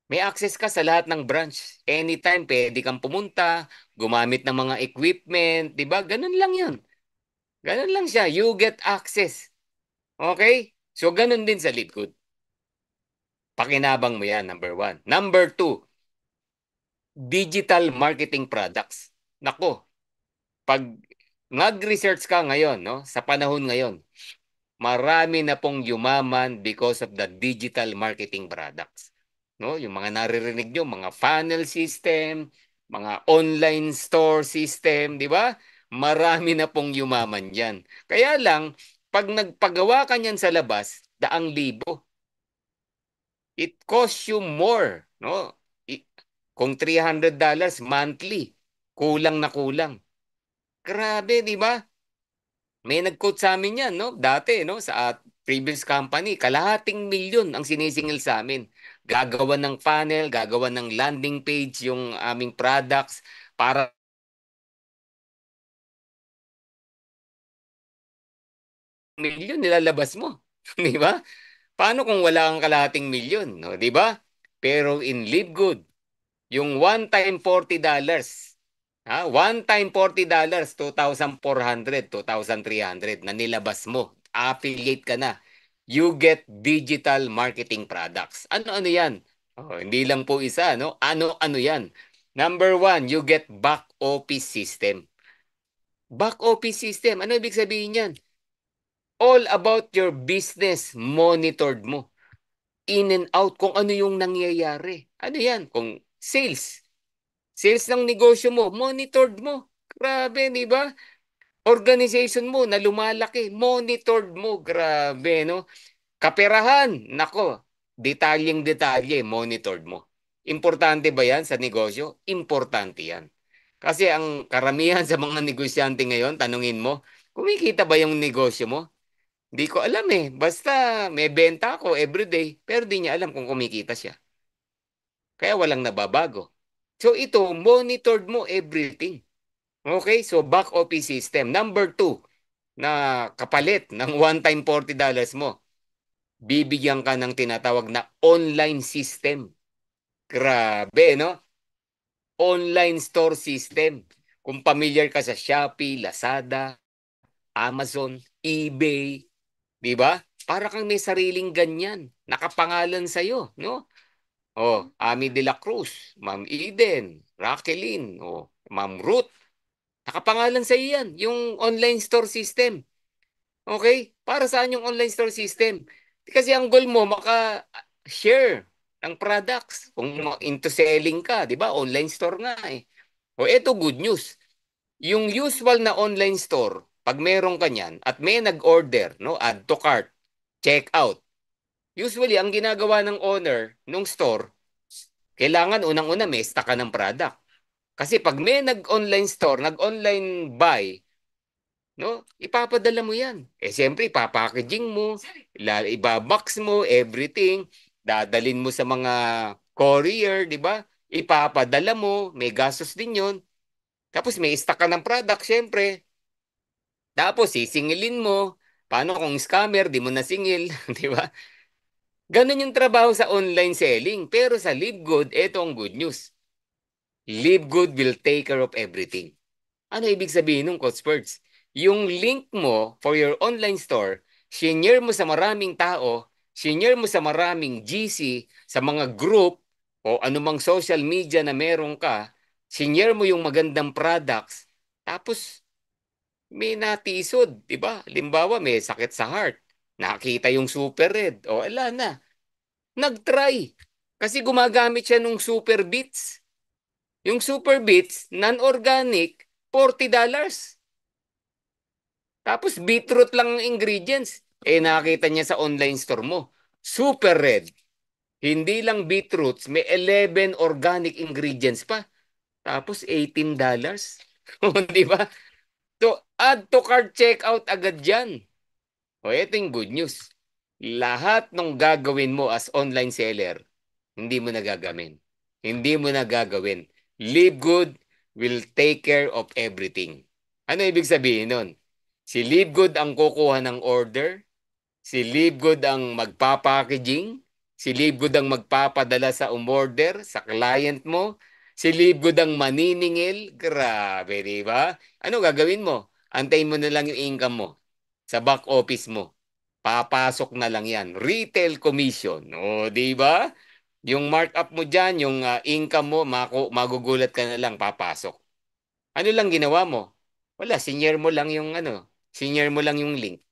may access ka sa lahat ng branch. Anytime, pwede kang pumunta, gumamit ng mga equipment, di ba? Ganun lang yun. Ganun lang siya. You get access. Okay? So, ganun din sa Leadgood. Pakinabang mo yan, number one. Number two, digital marketing products. Nako, pag nag-research ka ngayon, no, sa panahon ngayon, marami na pong yumaman because of the digital marketing products. No, yung mga naririnig nyo, mga funnel system, mga online store system, di ba? Marami na pong yumaman yan. Kaya lang, pag nagpagawa ka niyan sa labas, daang libo. It costs you more, no? I- Kung $300 monthly, kulang na kulang. Grabe, di ba? May nag-quote sa amin yan, no? Dati, no? Sa previous company, kalahating milyon ang sinisingil sa amin. Gagawa ng funnel, gagawa ng landing page yung aming products para milyon nilalabas mo. Di ba? Paano kung wala kang kalahating milyon, no? 'Di ba? Pero in Live Good, yung one time $40, one time $40, 2,400, 2,300 na nilabas mo. Affiliate ka na. You get digital marketing products. Ano-ano 'yan? Oh, hindi lang po isa, no? Ano-ano 'yan? Number one, you get back office system. Back office system, ano ibig sabihin yan? All about your business monitored mo. In and out kung ano yung nangyayari. Ano yan? Kung sales. Sales ng negosyo mo, monitored mo. Grabe, di ba? Organization mo na lumalaki, monitored mo. Grabe, no? Kaperahan, nako. Detalyeng-detalye, monitored mo. Importante ba yan sa negosyo? Importante yan. Kasi ang karamihan sa mga negosyante ngayon, tanungin mo, kumikita ba yung negosyo mo? Hindi ko alam eh. Basta may benta ako everyday, pero di niya alam kung kumikita siya. Kaya walang nababago. So ito, monitored mo everything. Okay? So back office system. Number two, na kapalit ng one-time $40 mo, bibigyan ka ng tinatawag na online system. Grabe, no? Online store system. Kung familiar ka sa Shopee, Lazada, Amazon, eBay, 'di ba? Para kang may sariling ganyan, nakapangalan sa iyo, no? Oh, Ami de la Cruz, Ma'am Eden, Raqueline, oh, Ma'am Ruth, nakapangalan sa iyo 'yan, yung online store system. Okay? Para saan yung online store system? Kasi ang goal mo maka-share ng products. Kung into selling ka, 'di ba? Online store nga eh. O eto good news. Yung usual na online store, pag meron ka niyan at may nag-order, no, add to cart, check out. Usually, ang ginagawa ng owner nung store, kailangan unang-una may stock ka ng product. Kasi pag may nag-online store, nag-online buy, no, ipapadala mo yan. Eh, siyempre, ipapackaging mo, ibabox mo, everything, dadalin mo sa mga courier, di ba? Ipapadala mo, may gastos din yon. Tapos may stock ka ng product, siyempre. Tapos sisingilin mo. Paano kung scammer, di mo nasingil, di ba? Ganun yung trabaho sa online selling. Pero sa Live Good, ito ang good news. Live Good will take care of everything. Ano ibig sabihin ng Coach Birds? Yung link mo for your online store, shinare mo sa maraming tao, shinare mo sa maraming GC, sa mga group, o anumang social media na meron ka, shinare mo yung magandang products, tapos may natisod, di ba? Limbawa, may sakit sa heart. Nakita yung Super Red. O, ala na. Nag-try. Kasi gumagamit siya nung Super Beats. Yung Super Beats, non-organic, $40. Tapos beetroot lang ang ingredients. Eh, nakita niya sa online store mo. Super Red. Hindi lang beetroots, may 11 organic ingredients pa. Tapos $18. Di ba? So, add to cart checkout agad dyan. O, ito yung good news. Lahat ng gagawin mo as online seller, hindi mo nagagamin. Hindi mo nagagawin. Live Good will take care of everything. Ano ibig sabihin nun? Si Live Good ang kukuha ng order, si Live Good ang magpapackaging, si Live Good ang magpapadala sa umorder, sa client mo, si Live Good ang maniningil. Grabe, di ba? Ano gagawin mo? Antayin mo na lang yung income mo sa back office mo. Papasok na lang yan. Retail commission. O, di ba? Yung markup mo dyan, yung income mo, magugulat ka na lang, papasok. Ano lang ginawa mo? Wala, senior mo lang yung senior mo lang yung link.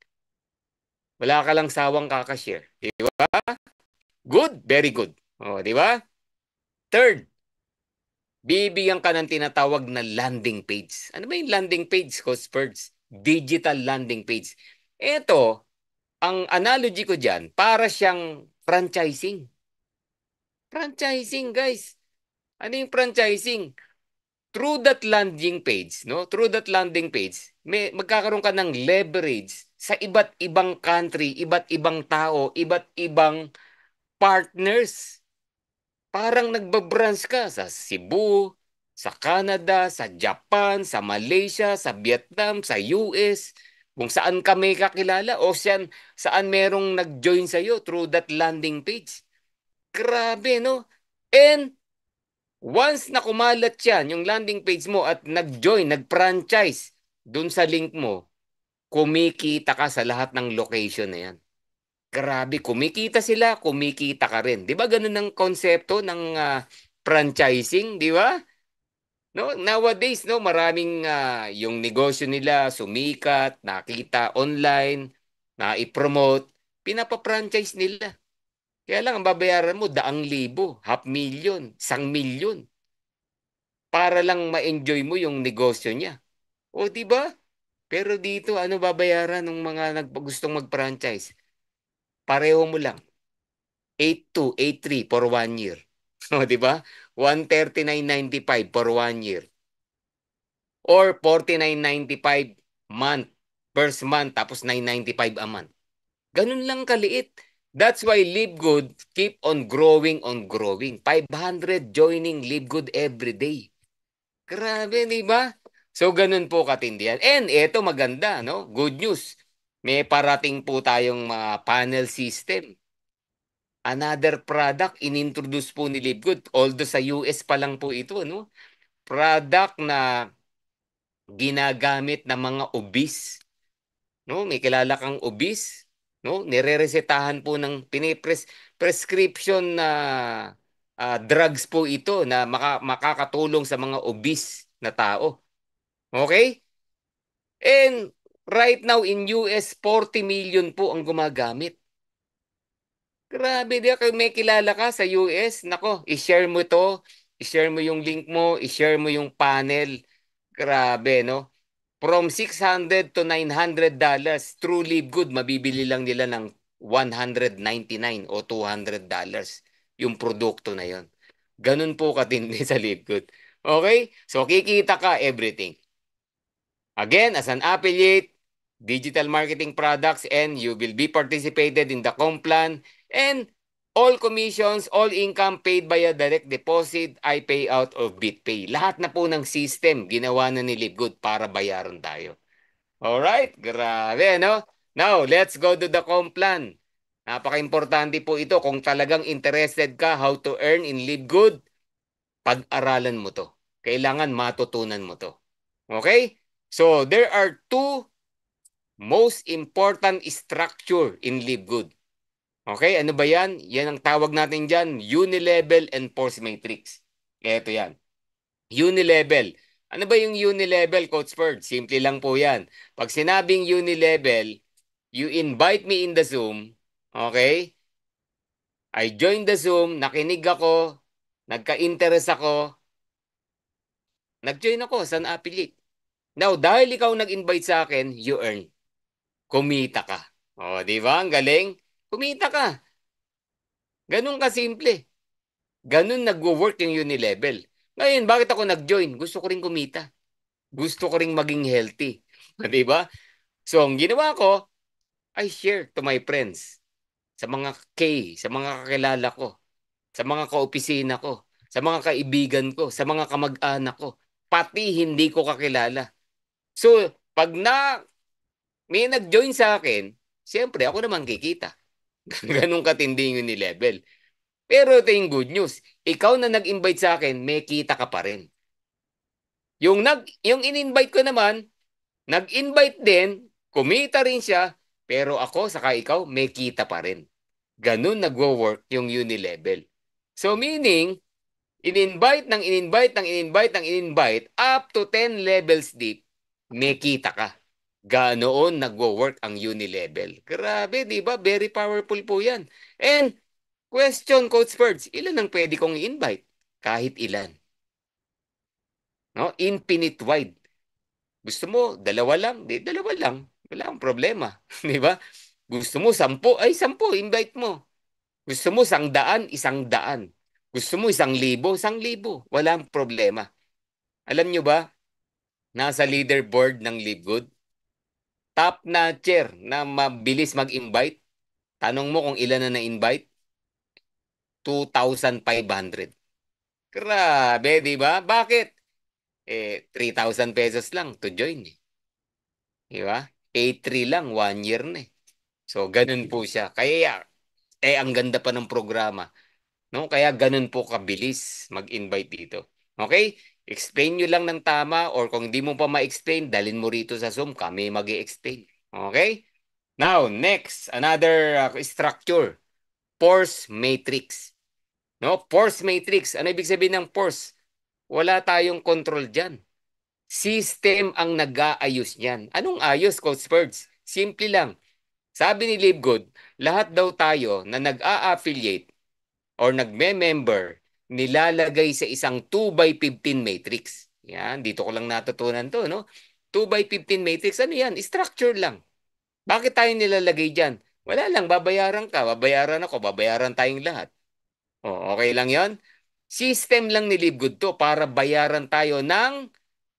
Wala ka lang sawang kakashare. Di ba? Good, very good. O, di ba? Third, bibigyan ka ng tinatawag na landing page. Ano ba yung landing page, Coach Birds? Digital landing page. Ito, ang analogy ko dyan, para siyang franchising. Franchising, guys. Ano yung franchising? Through that landing page, no? Through that landing page, magkakaroon ka ng leverage sa iba't ibang country, iba't ibang tao, iba't ibang partners. Parang nagbabranch ka sa Cebu, sa Canada, sa Japan, sa Malaysia, sa Vietnam, sa US. Kung saan ka may kakilala o saan merong nag-join sa'yo through that landing page. Grabe, no? And once na kumalat yan, yung landing page mo at nag-join, nag-franchise dun sa link mo, kumikita ka sa lahat ng location na yan. Grabe, kumikita sila, kumikita ka rin. 'Di ba ganun ang konsepto ng franchising, 'di ba? No, nowadays no, maraming yung negosyo nila sumikat, nakita online, na i-promote, pinapa-franchise nila. Kaya lang ang babayaran mo daang libo, half million, 1 milyon para lang ma-enjoy mo yung negosyo niya. O 'di ba? Pero dito ano babayaran ng mga gustong mag-franchise? Pareho mo lang. 8,200, 8,300 for 1 year. O, di ba? 139.95 for 1 year. Or 49.95 month. First month, tapos 995 a month. Ganun lang kaliit. That's why Live Good keep on growing on growing. 500 joining Live Good every day. Grabe, di ba? So, ganun po katindihan. And eto maganda, no? Good news. May parating po tayong mga panel system. Another product inintroduce po ni Livegood. Although sa US pa lang po ito, no? Product na ginagamit ng mga obese, no? May kilala kang obese, no? Nireresetahan po ng prescription na drugs po ito na makakatulong sa mga obese na tao. Okay? And right now in US, 40 million po ang gumagamit. Grabe, di ba? May kilala ka sa US? Nako, i-share mo to. I-share mo yung link mo. I-share mo yung panel. Grabe, no? From $600 to $900, True Live Good, mabibili lang nila ng $199 o $200 yung produkto na yon. Ganun po katindi sa Live Good. Okay? So, kikita ka everything. Again, as an affiliate, digital marketing products, and you will be participated in the Complan, and all commissions, all income paid via direct deposit, I pay out of BitPay. Lahat na po ng system ginawa na ni Livegood para bayaran tayo. Alright? Grabe, no? Now, let's go to the Complan. Napaka-importante po ito. Kung talagang interested ka how to earn in Livegood, pag-aralan mo to. Kailangan matutunan mo to. Okay? So, there are two most important structure in Live Good. Okay, ano ba yan? Yan ang tawag natin dyan, unilevel and force matrix. Ito yan. Unilevel. Ano ba yung unilevel, Coach Bird? Simple lang po yan. Pag sinabing unilevel, you invite me in the Zoom, okay? I join the Zoom, nakinig ako, nagka-interest ako, nag-join ako sa affiliate. Now, dahil ikaw nag-invite sa akin, you earn. Kumita ka. O, di ba? Ang galing. Kumita ka. Ganun ka simple. Ganun nagwo-work yung Unilevel. Ngayon, bakit ako nag-join? Gusto ko rin kumita. Gusto ko rin maging healthy. Di ba? So, ang ginawa ko, I share to my friends. Sa mga sa mga kakilala ko, sa mga kaopisina ko, sa mga kaibigan ko, sa mga kamag-anak ko, pati hindi ko kakilala. So, pag may nag-join sa akin, siyempre ako naman kikita. Ganun katindi yung ni-level. Pero ito yung good news. Ikaw na nag-invite sa akin, may kita ka pa rin. Yung in-invite ko naman, nag-invite din, kumita rin siya, pero ako saka ikaw, may kita pa rin. Ganun nagwo-work yung Unilevel. So meaning, in-invite ng in-invite ng in-invite ng in-invite, up to 10 levels deep, may kita ka. Ganoon nagwo-work ang Unilevel. Grabe, di ba? Very powerful po yan. And question, Coach Birds, ilan ang pwede kong i-invite? Kahit ilan. No? Infinite wide. Gusto mo, dalawa lang? Di, dalawa lang. Wala akong problema. Di ba? Gusto mo, 10? Ay, 10, invite mo. Gusto mo, 100? 100. Gusto mo, 1,000? 1,000. Walang problema. Alam nyo ba, nasa leaderboard ng LiveGood, top notcher na mabilis mag-invite, tanong mo kung ilan na na-invite? 2,500. Grabe, di ba? Bakit? 3,000 pesos lang to join. Di ba? A3 lang, 1 year na eh. So, ganun po siya. Kaya, ang ganda pa ng programa. No? Kaya ganun po kabilis mag-invite dito. Okay? Explain nyo lang ng tama or kung hindi mo pa ma-explain, dalin mo rito sa Zoom, kami mag explain. Okay? Now, next, another structure. Force matrix. No? Force matrix. Ano ibig sabihin ng force? Wala tayong control dyan. System ang nag-aayos niyan. Anong ayos, Coach Birds? Simple lang. Sabi ni Livegood, lahat daw tayo na nag-a-affiliate or nagme-member, nilalagay sa isang 2 by 15 matrix. Yan, dito ko lang natutunan to, no? 2 by 15 matrix, ano yan? Structure lang. Bakit tayo nilalagay dyan? Wala lang, babayaran ka, babayaran ako, babayaran tayong lahat. Okay lang yon. System lang ni Livegood to para bayaran tayo ng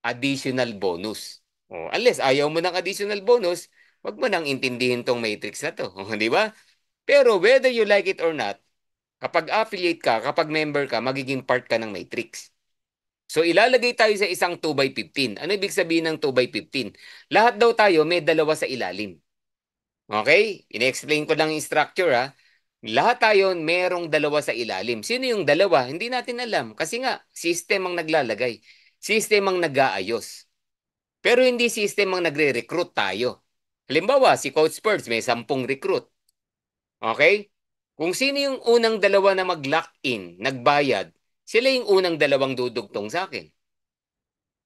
additional bonus. Unless ayaw mo ng additional bonus, wag mo nang intindihin tong matrix na to. Di ba? Pero whether you like it or not, kapag affiliate ka, kapag member ka, magiging part ka ng matrix. So ilalagay tayo sa isang 2 by 15. Ano ibig sabihin ng 2 by 15? Lahat daw tayo may dalawa sa ilalim. Okay? Ine-explain ko lang yung structure ha. Lahat tayo merong dalawa sa ilalim. Sino yung dalawa? Hindi natin alam. Kasi nga, system ang naglalagay. System ang nag-aayos. Pero hindi system ang nagre-recruit tayo. Halimbawa, si Coach Spurs may 10 recruit. Okay? Kung sino yung unang dalawa na mag-lock in, nagbayad, sila yung unang dalawang dudugtong sa akin.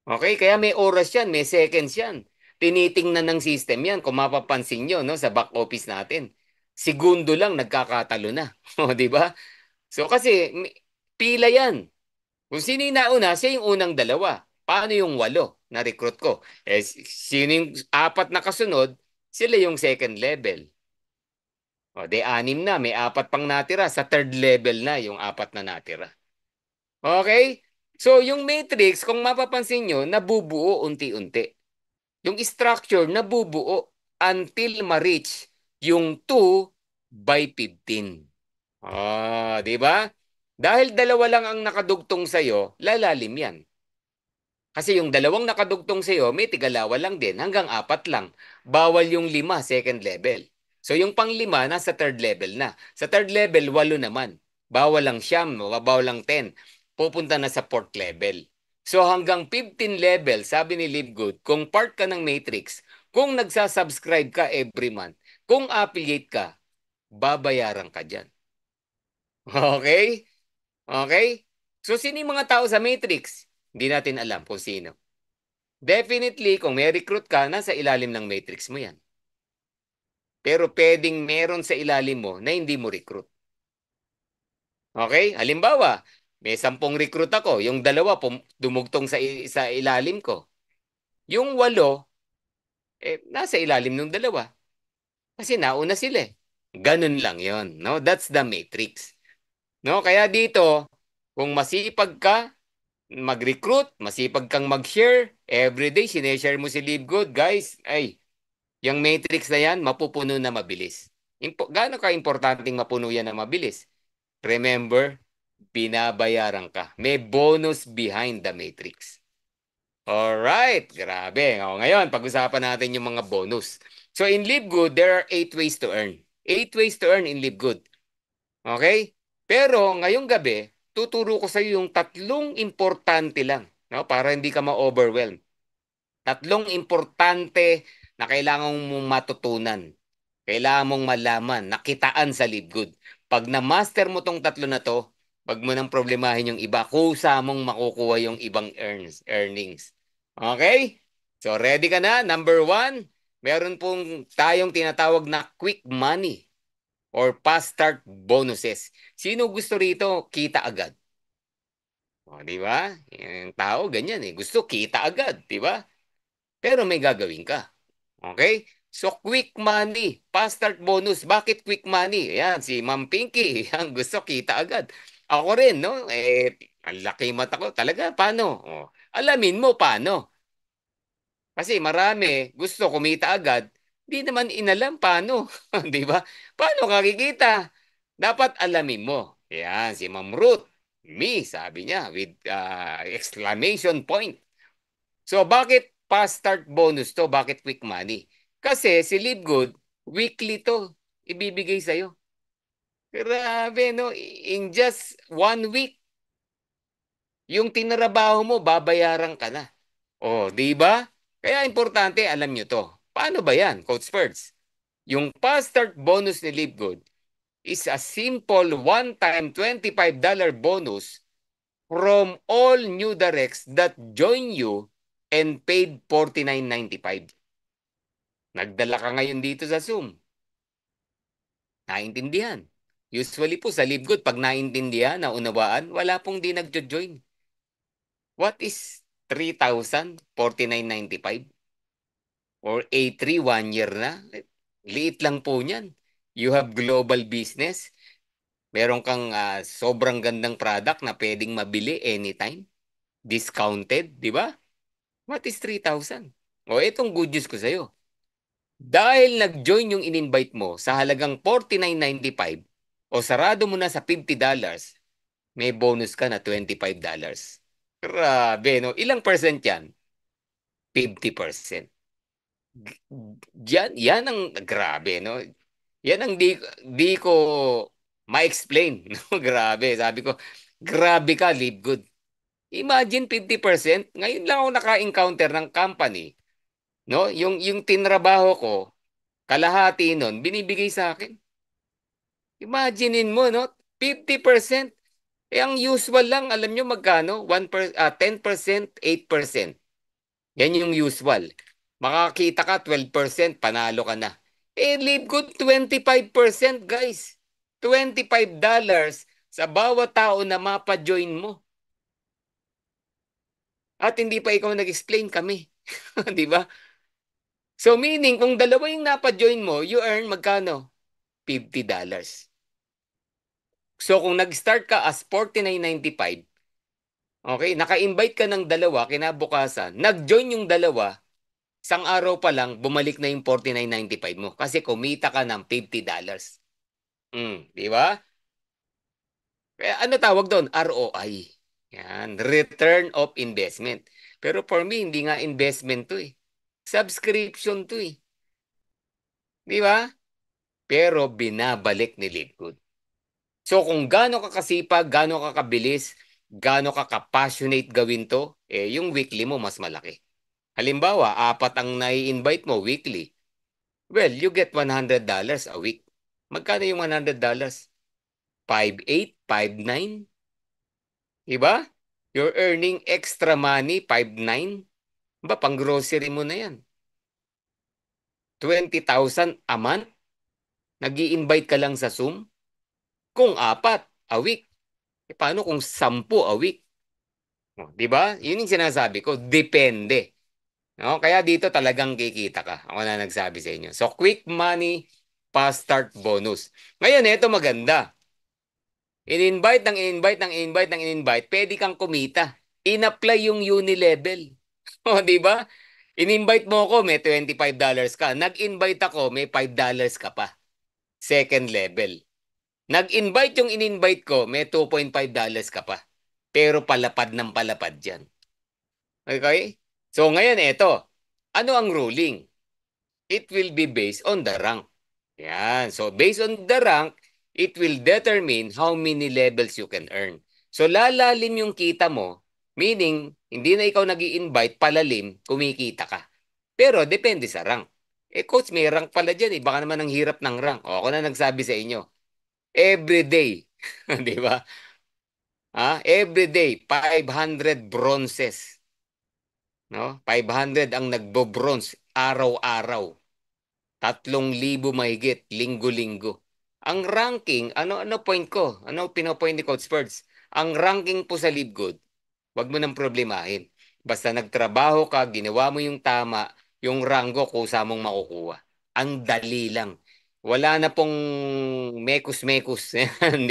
Okay? Kaya may oras yan, may seconds yan. Tinitingnan ng system yan. Kung mapapansin nyo, no, sa back office natin. Segundo lang, nagkakatalo na. O, di ba? So, kasi, pila yan. Kung sino yung nauna, siya yung unang dalawa. Paano yung 8 na recruit ko? Sino yung 4 na kasunod, sila yung second level. O, de 6 na, may 4 pang natira. Sa third level na yung 4 na natira. Okay? So, yung matrix, kung mapapansin nyo, nabubuo unti-unti. Yung structure, nabubuo until ma-reach yung 2 by 15. Di ba? Dahil dalawa lang ang nakadugtong sa'yo, lalalim yan. Kasi yung dalawang nakadugtong sa'yo, may tigalawa lang din, hanggang 4 lang. Bawal yung 5, second level. So yung pang-5, nasa third level na. Sa third level, 8 naman. Bawal lang siyam, bawal lang 10. Pupunta na sa fourth level. So hanggang 15 level, sabi ni Livegood, kung part ka ng Matrix, kung nagsasubscribe ka every month, kung affiliate ka, babayaran ka dyan. Okay? Okay? So sino yung mga tao sa Matrix? Hindi natin alam kung sino. Definitely, kung may recruit ka, nasa ilalim ng matrix mo yan. Pero pwedeng meron sa ilalim mo na hindi mo recruit. Okay? Halimbawa, may 10 recruit ako. Yung dalawa dumugtong sa ilalim ko. Yung 8, nasa ilalim ng dalawa. Kasi nauna sila eh. Ganun lang yon, no? That's the matrix. No? Kaya dito, kung masipag ka, mag-recruit, masipag kang mag-share, everyday, sineshare mo si Live Good, guys, yung matrix na yan, mapupuno na mabilis. Gaano ka-importanting mapuno yan na mabilis? Remember, binabayaran ka. May bonus behind the matrix. Alright, grabe. Ngayon, pag-usapan natin yung mga bonus. So in Live Good, there are 8 ways to earn. 8 ways to earn in Live Good. Okay? Pero ngayong gabi, tuturo ko sa iyo yung 3 importante lang, no? Para hindi ka ma-overwhelm. 3 importante na kailangan mong matutunan. Kailangan mong malaman, nakitaan sa Live Good. Pag na-master mo tong 3 na to, wag mo nang problemahin yung iba. Kusa mong makukuha yung ibang earnings. Okay? So ready ka na? Number 1, meron pong tayong tinatawag na quick money or fast start bonuses. Sino gusto rito? Kita agad. Di ba? Yung tao ganyan eh. Gusto kita agad, di ba? Pero may gagawin ka. Okay? So, quick money, fast start bonus. Bakit quick money? Ayan, si Ma'am Pinky. Yan, gusto kita agad. Ako rin, no? Ang laki mata ko. Talaga, paano? Alamin mo paano. Kasi marami gusto kumita agad. Di naman inalam paano. Di ba? Paano kakikita? Dapat alamin mo. Yan, si Ma'am Ruth. Me, sabi niya, with exclamation point. So, bakit fast start bonus to? Bakit quick money? Kasi si Live Good, weekly to ibibigay sa'yo. Grabe, no? In just 1 week, yung tinrabaho mo, babayaran ka na. Oh, di ba? Kaya importante, alam nyo to. Paano ba yan, Coach Spurs? Yung fast start bonus ni Live Good is a simple one-time $25 bonus from all new directs that join you and paid $49.95. Nagdala ka ngayon dito sa Zoom. Naintindihan. Usually po sa LiveGood, pag naintindihan, naunawaan, wala pong di nagjo-join. What is 3,049.95? Or A3, 1 year na? Liit lang po niyan. You have global business. Meron kang sobrang gandang product na pwedeng mabili anytime. Discounted, di ba? What is 3,000? O, itong good news ko sa'yo. Dahil nag-join yung in-invite mo sa halagang $49.95 o sarado mo na sa $50, may bonus ka na $25. Grabe, no? Ilang percent yan? 50%. Yan ang grabe, no? Yan ang di ko ma-explain. No? Grabe. Sabi ko, grabe ka, Live Good. Imagine 50%. Ngayon lang ako naka-encounter ng company, no? Yung tinrabaho ko, kalahati nun, binibigay sa akin. Imaginein mo, no? 50%. Eh, ang usual lang, alam nyo magkano? 10%, 8%. Yan yung usual. Makakita ka, 12%, panalo ka na. Eh, Live Good, 25%, guys. $25 sa bawat tao na mapa-join mo. At hindi pa ikaw nag-explain kami. Di ba? So, meaning, kung dalawa yung napa-join mo, you earn magkano? $50. So, kung nag-start ka as 49.95, okay, naka-invite ka ng dalawa, kinabukasan, nag-join yung dalawa, isang araw pa lang, bumalik na yung 49.95 mo kasi kumita ka ng $50. Di ba? Kaya ano tawag doon? ROI. Yan, return of investment. Pero for me, hindi nga investment to eh. Subscription to eh. Di ba? Pero binabalik ni Liquid. So kung gaano ka kasipag, gaano ka kabilis, gaano ka ka-passionate gawin to, eh yung weekly mo mas malaki. Halimbawa, 4 ang nai-invite mo weekly. Well, you get $100 a week. Magkano yung $100? 5,800, 5,900. Diba? You're earning extra money, 5,900. Ba, pang grocery mo na yan. 20,000 a month? Nag-i-invite ka lang sa Zoom? Kung 4 a week. E paano kung 10 a week? Oh, di ba? Yun yung sinasabi ko. Depende. No? Kaya dito talagang kikita ka. Ako na nagsabi sa inyo. So, quick money, fast start bonus. Ngayon, ito maganda. In-invite ng in-invite ng in-invite ng in-invite, pwede kang kumita. In-apply yung uni-level. O, di ba? In-invite mo ako, may $25 ka. Nag-invite ako, may $5 ka pa. Second level. Nag-invite yung in-invite ko, may $2.5 ka pa. Pero palapad ng palapad dyan. Okay? So ngayon, eto. Ano ang ruling? It will be based on the rank. Yan. So based on the rank, it will determine how many levels you can earn. So lalalim yung kita mo, meaning hindi na ikaw nag-i-invite, palalim, kumikita ka. Pero depende sa rank. Eh coach, may rank pala dyan eh. Baka naman ang hirap ng rank. O, ako na nagsabi sa inyo. Every day. Di ba? Every day, 500 bronzes. No? 500 ang nagbo-bronze araw-araw. 3,000 mahigit, linggo-linggo. Ang ranking, ano point ko? Ano pinopoint ni Coach Spurs? Ang ranking po sa Live Good, wag mo nang problemahin. Basta nagtrabaho ka, ginawa mo yung tama, yung ranggo kusa mong makukuha. Ang dali lang. Wala na pong mekus-mekus,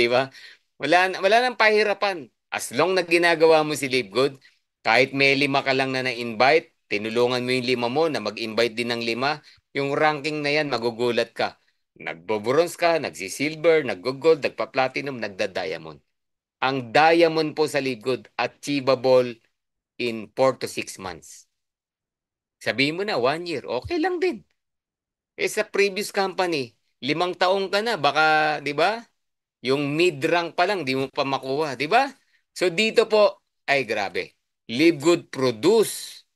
di ba? Wala nang pahirapan. As long na ginagawa mo si Live Good, kahit may 5 ka lang na na-invite, tinulungan mo yung 5 mo na mag-invite din ng 5, yung ranking na yan, magugulat ka. Nagbo-bronze ka, nagsi-silver, naggo-gold, nagpa-platinum, nagda-diamond. Ang diamond po sa Live Good, achievable in 4 to 6 months. Sabihin mo na, 1 year, okay lang din. Sa previous company, 5 taong ka na, baka, di ba? Yung mid-rank pa lang, di mo pa makuha, di ba? So dito po, ay grabe. Live Good produce,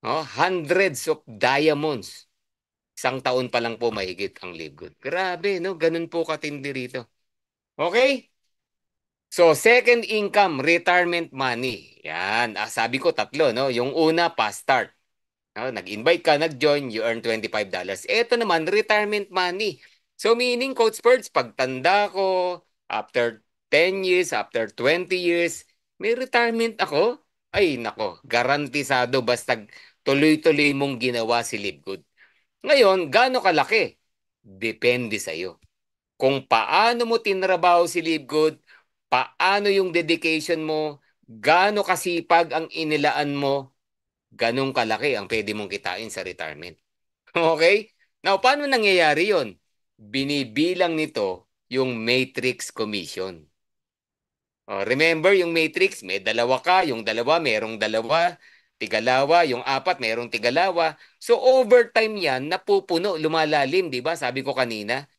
hundreds of diamonds. 1 taon pa lang po mahigit ang Live Good. Grabe, no? Ganun po katindi rito. Okay? So, second income, retirement money. Yan. Sabi ko tatlo, no? Yung una, fast start. No? Nag-invite ka, nag-join, you earn $25. Ito naman, retirement money. So, meaning, Coach Birds, pagtanda ko, after 10 years, after 20 years, may retirement ako? Ay, nako, garantisado basta tuloy-tuloy mong ginawa si Live Good. Ngayon, gaano kalaki? Depende sa'yo. Kung paano mo tinrabaho si Live Good, paano yung dedication mo, gaano kasipag ang inilaan mo, ganong kalaki ang pwede mong kitain sa retirement. Okay? Now, paano nangyayari yon? Binibilang nito yung matrix commission. Remember yung matrix, may dalawa ka, yung dalawa merong dalawa, tigalawa, yung apat merong tigalawa. So overtime yan, napupuno, lumalalim, di ba? Sabi ko kanina.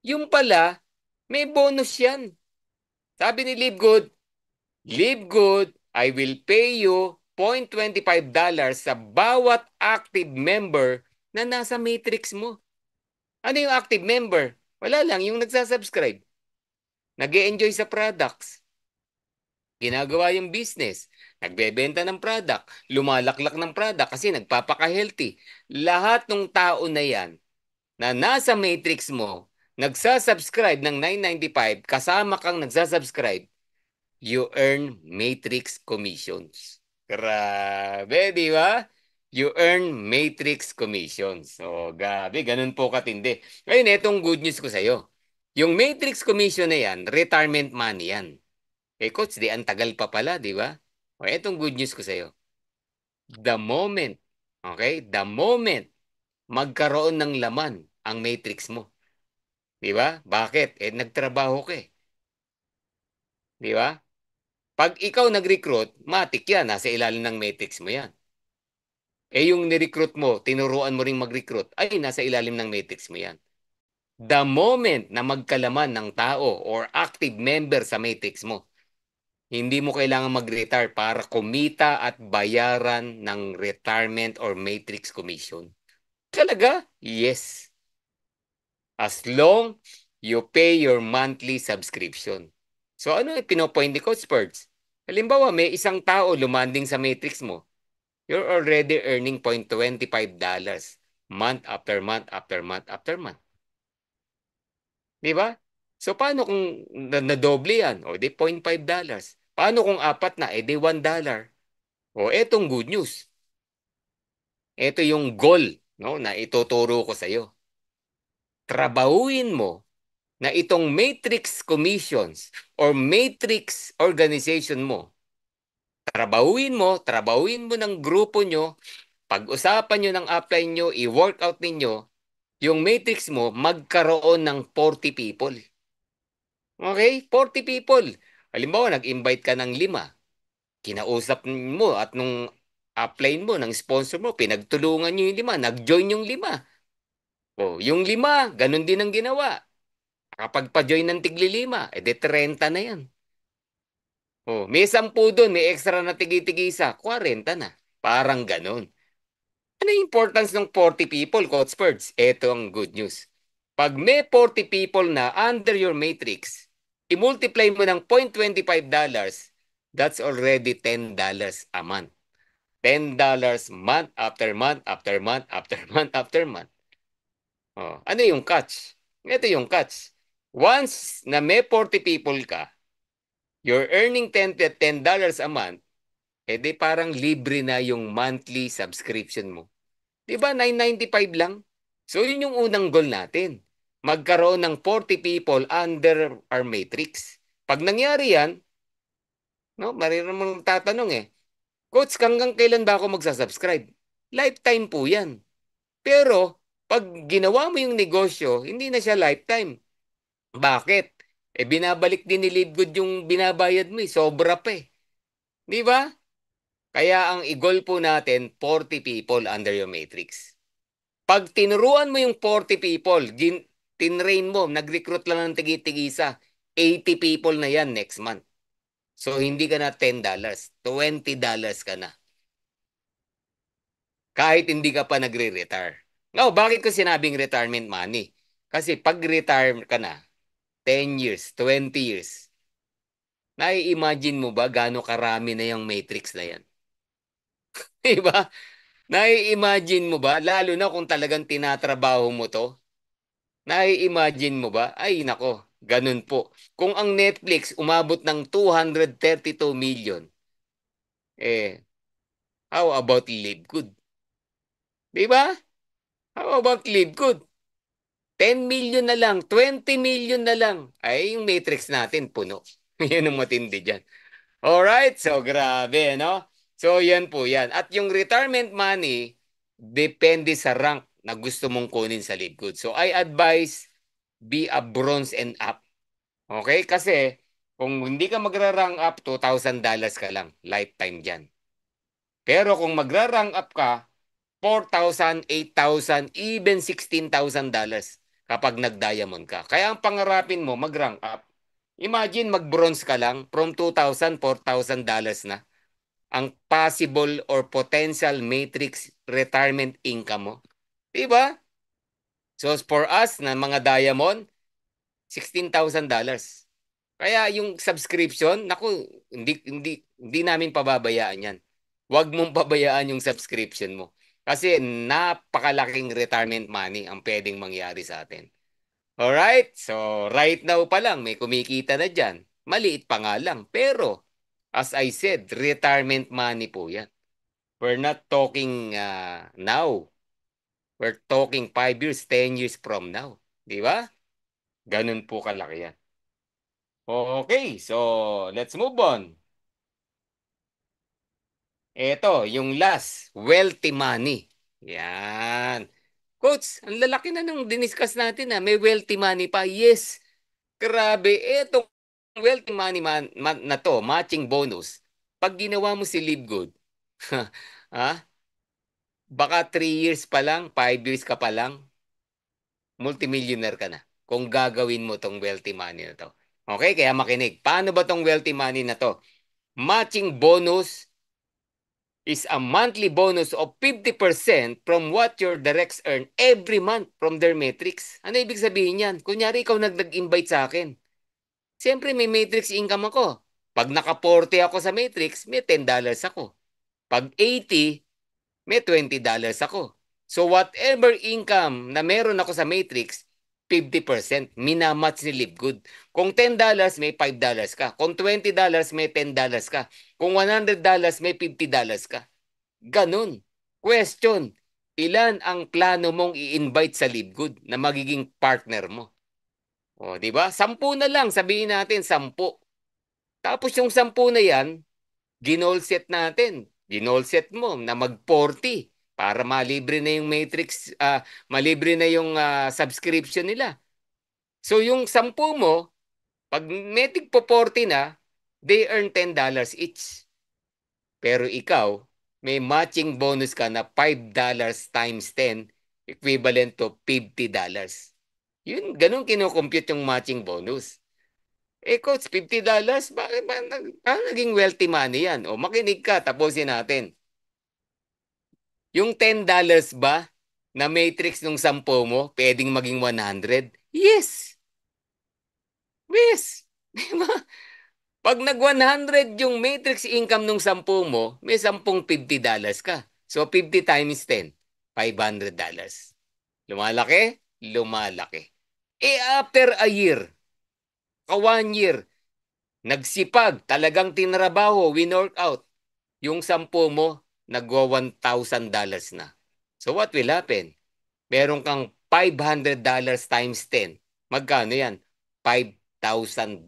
Yung pala, may bonus yan. Sabi ni Live Good, I will pay you $0.25 sa bawat active member na nasa matrix mo. Ano yung active member? Wala lang, yung nagsasubscribe. Nag-e-enjoy sa products. Ginagawa yung business. Nagbebenta ng product. Lumalaklak ng product kasi nagpapaka-healthy. Lahat ng tao na yan na nasa matrix mo, nagsasubscribe ng $9.95, kasama kang nagsasubscribe, you earn matrix commissions. Grabe, di ba? You earn matrix commissions. So, gabi, ganun po katindi. Ngayon, itong good news ko sa'yo. Yung matrix commission na yan, retirement money yan. Coach, di ang tagal pa pala, di ba? O, itong good news ko sa'yo. The moment, okay? The moment magkaroon ng laman ang matrix mo. Di ba? Bakit? Nagtrabaho ka eh. Di ba? Pag ikaw nag-recruit, matik yan, nasa ilalim ng matrix mo yan. Yung ni-recruit mo, tinuruan mo ring mag-recruit, ay nasa ilalim ng matrix mo yan. The moment na magkalaman ng tao or active member sa matrix mo, hindi mo kailangan mag-retire para kumita at bayaran ng retirement or matrix commission. Talaga? Yes. As long you pay your monthly subscription. So ano yung pinopoint ni Coach Spurts? Halimbawa, may isang tao lumanding sa matrix mo, you're already earning $0.25 month after month after month after month. Di ba? So paano kung nadoble yan? O di $0.5. Paano kung apat na? Di $1. O etong good news. Ito yung goal, no, na ituturo ko sa iyo. Trabahuin mo na itong matrix commissions or matrix organization mo, trabahuin mo ng grupo nyo, pag-usapan nyo ng upline nyo, i-workout ninyo, yung matrix mo magkaroon ng 40 people. Okay? 40 people. Halimbawa, nag-invite ka ng 5. Kinausap mo at nung upline mo, ng sponsor mo, pinagtulungan nyo yung 5, nag-join yung 5. Yung 5, ganun din ang ginawa. Kapag pa-join ng tigli-5, edi 30 na yan. May 10 doon, may extra na tigi-tigisa, 40 na. Parang ganun. Ano yung importance ng 40 people, Coach Birds? Ito ang good news. Pag may 40 people na under your matrix, i-multiply mo ng $0.25, that's already $10 a month. $10 month after month after month after month after month. Ano yung catch? Ito yung catch. Once na may 40 people ka, you're earning $10 a month, edi parang libre na yung monthly subscription mo. Di ba 995 lang? So yun yung unang goal natin. Magkaroon ng 40 people under our matrix. Pag nangyari yan, no, maririnig mong tatanong Coach, hanggang kailan ba ako magsasubscribe? Lifetime po yan. Pero, pag ginawa mo yung negosyo, hindi na siya lifetime. Bakit? Binabalik din ni Livegood yung binabayad mo Sobra pa Di ba? Kaya ang i-goal po natin, 40 people under your matrix. Pag tinuruan mo yung 40 people, tinrain mo, nag-recruit lang ng tigi-tigisa, 80 people na yan next month. So, hindi ka na $10, $20 ka na. Kahit hindi ka pa nagre-retire. No, bakit ko sinabing retirement money? Kasi pag retire ka na, 10 years, 20 years, nai-imagine mo ba gaano karami na yung matrix na yan? Diba? Nai-imagine mo ba? Lalo na kung talagang tinatrabaho mo to. Nai-imagine mo ba? Ay, nako, ganun po. Kung ang Netflix umabot ng 232 million, how about Live Good? Di ba? How about Live Good? 10 million na lang, 20 million na lang. Ay, yung matrix natin puno. Yan ang matindi dyan. Alright, so grabe, no? So, yan po yan. At yung retirement money, depende sa rank na gusto mong kunin sa Live Good. So, I advise be a bronze and up. Okay? Kasi, kung hindi ka magra-rank up, $2,000 ka lang. Lifetime dyan. Pero kung magra-rank up ka, 4,000, 8,000, even $16,000 kapag nag-diamond ka. Kaya ang pangarapin mo, mag-rank up. Imagine mag-bronze ka lang, from 2,000, $4,000 na ang possible or potential matrix retirement income mo. Diba? So for us na mga diamond, $16,000. Kaya yung subscription, naku, hindi namin pababayaan yan. Huwag mong pabayaan yung subscription mo. Kasi napakalaking retirement money ang pwedeng mangyari sa atin. Alright? So, right now pa lang, may kumikita na dyan. Maliit pa nga lang. Pero, as I said, retirement money po yan. We're not talking now. We're talking 5 years, 10 years from now. Di ba? Ganun po kalaki yan. Okay, so let's move on. Ito, yung last, wealthy money. Yan. Coach, ang lalaki na nung diniscuss natin May wealthy money pa. Yes. Grabe. Etong wealthy money na to, matching bonus. Pag ginawa mo si Live Good, ha? Baka 3 years pa lang, 5 years ka pa lang, multimillionaire ka na. Kung gagawin mo tong wealthy money na to. Okay, kaya makinig. Paano ba tong wealthy money na to? Matching bonus is a monthly bonus of 50% from what your directs earn every month from their matrix. Ano ibig sabihin yan? Kunyari ikaw nag-invite sa akin. Siyempre may matrix income ako. Pag naka-40 ako sa matrix, may $10 ako. Pag 80, may $20 ako. So whatever income na meron ako sa matrix, 50%, minamatch ni Live Good. Kung $10, may $5 ka. Kung $20, may $10 ka. Kung $100, may $50 ka. Ganun. Question, ilan ang plano mong i-invite sa Live Good na magiging partner mo? O, di ba? 10 na lang, sabihin natin 10. Tapos yung 10 na yan, ginol set natin. Ginol set mo na mag-40 para malibre na yung matrix, malibre na yung subscription nila. So yung 10 mo, pag metig po 40 na, they earn $10 each. Pero ikaw, may matching bonus ka na $5 times 10, equivalent to $50. Yun, ganun kinocompute yung matching bonus. Coach, $50? Bakit ba, paano naging wealthy money yan? O, makinig ka, tapusin natin. Yung $10 ba na matrix nung 10 mo, pwedeng maging 100? Yes! Yes! Diba? Pag nag-100 yung matrix income nung 10 mo, may 10 $50 ka. So, 50 times 10, $500. Lumalaki? Lumalaki. After a year, 1 year, nagsipag, talagang tinrabaho, winork out, yung 10 mo, nagwa $1,000 na. So what will happen? Meron kang $500 times 10. Magkano yan? $5,000.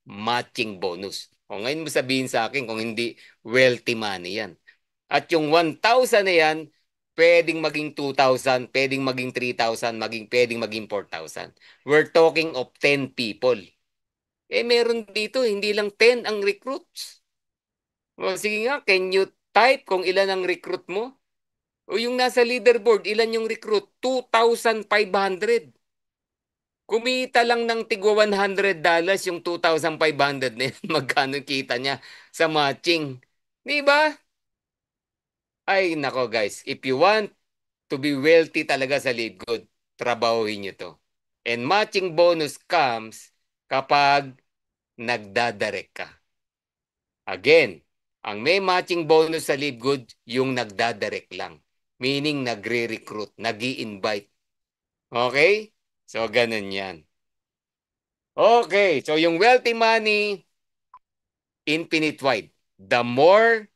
Matching bonus. O ngayon mo sabihin sa akin kung hindi wealthy money yan. At yung 1,000 na yan, pwedeng maging 2,000, pwedeng maging 3,000, pwedeng maging 4,000. We're talking of 10 people. Meron dito, hindi lang 10 ang recruits. O, sige nga, can you type kung ilan ang recruit mo? O yung nasa leaderboard, ilan yung recruit? 2,500. Kumita lang ng tigwa $100 yung 2,500 na yun. Magkano kita niya sa matching? Di ba? Ay, nako guys. If you want to be wealthy talaga sa Live Good, trabahuin nyo to. And matching bonus comes kapag nagdadirect ka. Again, ang may matching bonus sa Live Good, yung nagdadirect lang. Meaning nagre-recruit, nag invite. Okay? So, ganun yan. Okay, so yung wealthy money, infinite wide. The more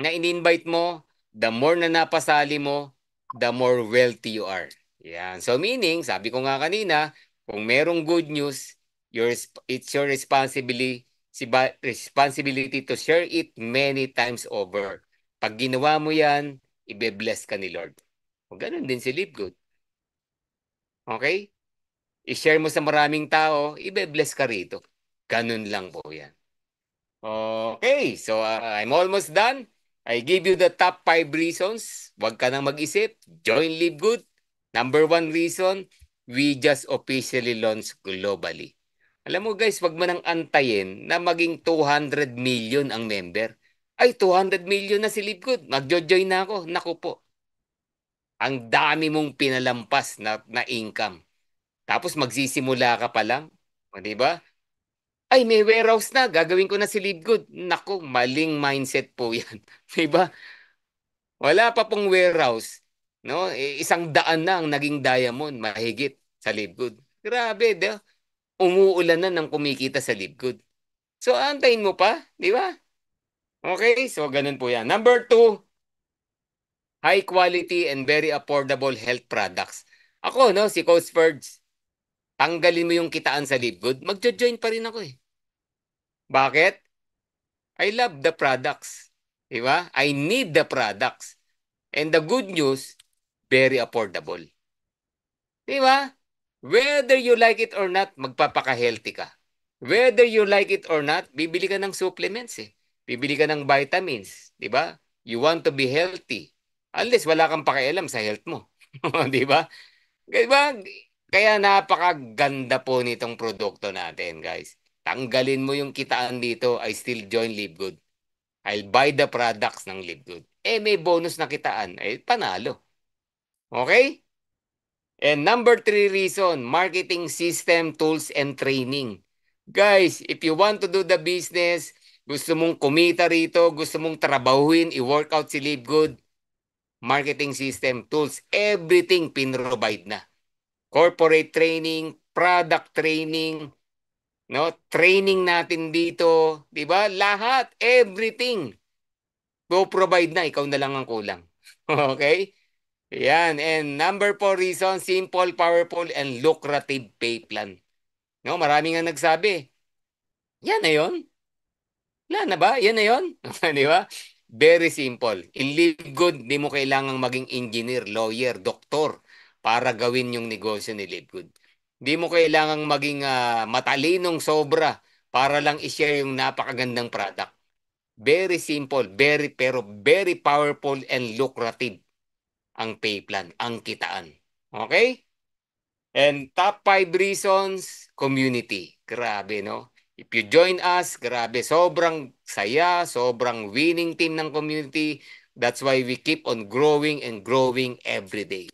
na in-invite mo, the more na napasali mo, the more wealthy you are. Yan. So meaning, sabi ko nga kanina, kung merong good news, it's your responsibility to share it many times over. Pag ginawa mo yan, ibe-bless ka ni Lord. O ganun din si Live Good. Okay? I-share mo sa maraming tao, ibe-bless ka rito. Ganun lang po yan. Okay, so I'm almost done. I give you the top 5 reasons. Huwag ka nang mag-isip. Join Live Good. Number 1 reason, we just officially launched globally. Alam mo guys, wag mo nang antayin na maging 200 million ang member. Ay, 200 million na si Live Good. Magjo-join na ako. Naku po. Ang dami mong pinalampas na income. Tapos magsisimula ka pa lang. O, di ba? Ay, may warehouse na. Gagawin ko na si Live Good. Naku, maling mindset po yan. Diba? Wala pa pong warehouse. No? Isang daan na ang naging diamond. Mahigit sa Live Good. Grabe, di ba? Umuulan na ng kumikita sa Live Good. So, antayin mo pa. Di ba? Okay, so ganun po yan. Number 2, high quality and very affordable health products. Ako, no, si Coach Ferds, tanggalin mo yung kitaan sa Live Good, magjo-join pa rin ako eh. Bakit? I love the products. Di ba? I need the products. And the good news, very affordable. Di ba? Whether you like it or not, magpapaka-healthy ka. Whether you like it or not, bibili ka ng supplements eh. Bibili ka ng vitamins. Di ba? You want to be healthy. Unless wala kang pakialam sa health mo. Di ba? Di ba? Kaya napakaganda po nitong produkto natin, guys. Tanggalin mo yung kitaan dito, I still join Live Good. I'll buy the products ng Live Good. Eh, may bonus na kitaan. Eh, panalo. Okay? And number 3 reason, marketing system, tools, and training. Guys, if you want to do the business, gusto mong kumita rito, gusto mong trabahuin, i-workout si Live Good, marketing system, tools, everything pinrovide na. Corporate training, product training, no? Training natin dito, 'di ba? Lahat, everything. Go provide na, ikaw na lang ang kulang. Okay? Yan. And number 4 reason, simple, powerful, and lucrative pay plan. No, marami nga nagsabi. Yan na yon. Wala na ba? Yan na yon. Di ba? Very simple. In Live Good, di mo kailangang maging engineer, lawyer, doktor para gawin yung negosyo ni Live Good. Di mo kailangang maging matalinong sobra para lang i-share yung napakagandang product. Very simple, pero very powerful and lucrative ang pay plan, ang kitaan. Okay? And top 5 reasons, community. Grabe, no? If you join us, grabe, sobrang saya, sobrang winning team ng community. That's why we keep on growing and growing every day.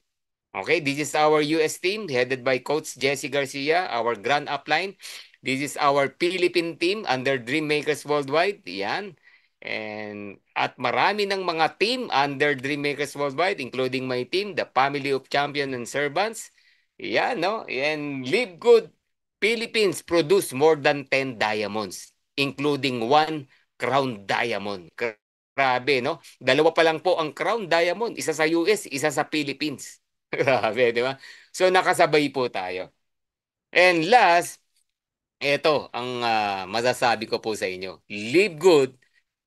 Okay, this is our US team headed by Coach Jesse Garcia, our grand upline. This is our Philippine team under Dream Makers Worldwide. Yan. And at marami ng mga team under Dream Makers Worldwide, including my team, the Family of Champions and Servants. Yan, no? And Live Good Philippines produce more than 10 diamonds, including 1 crown diamond. Grabe, no? Dalawa pa lang po ang crown diamond. Isa sa US, isa sa Philippines. Grabe, di ba? So, nakasabay po tayo. And last, ito ang masasabi ko po sa inyo. Live Good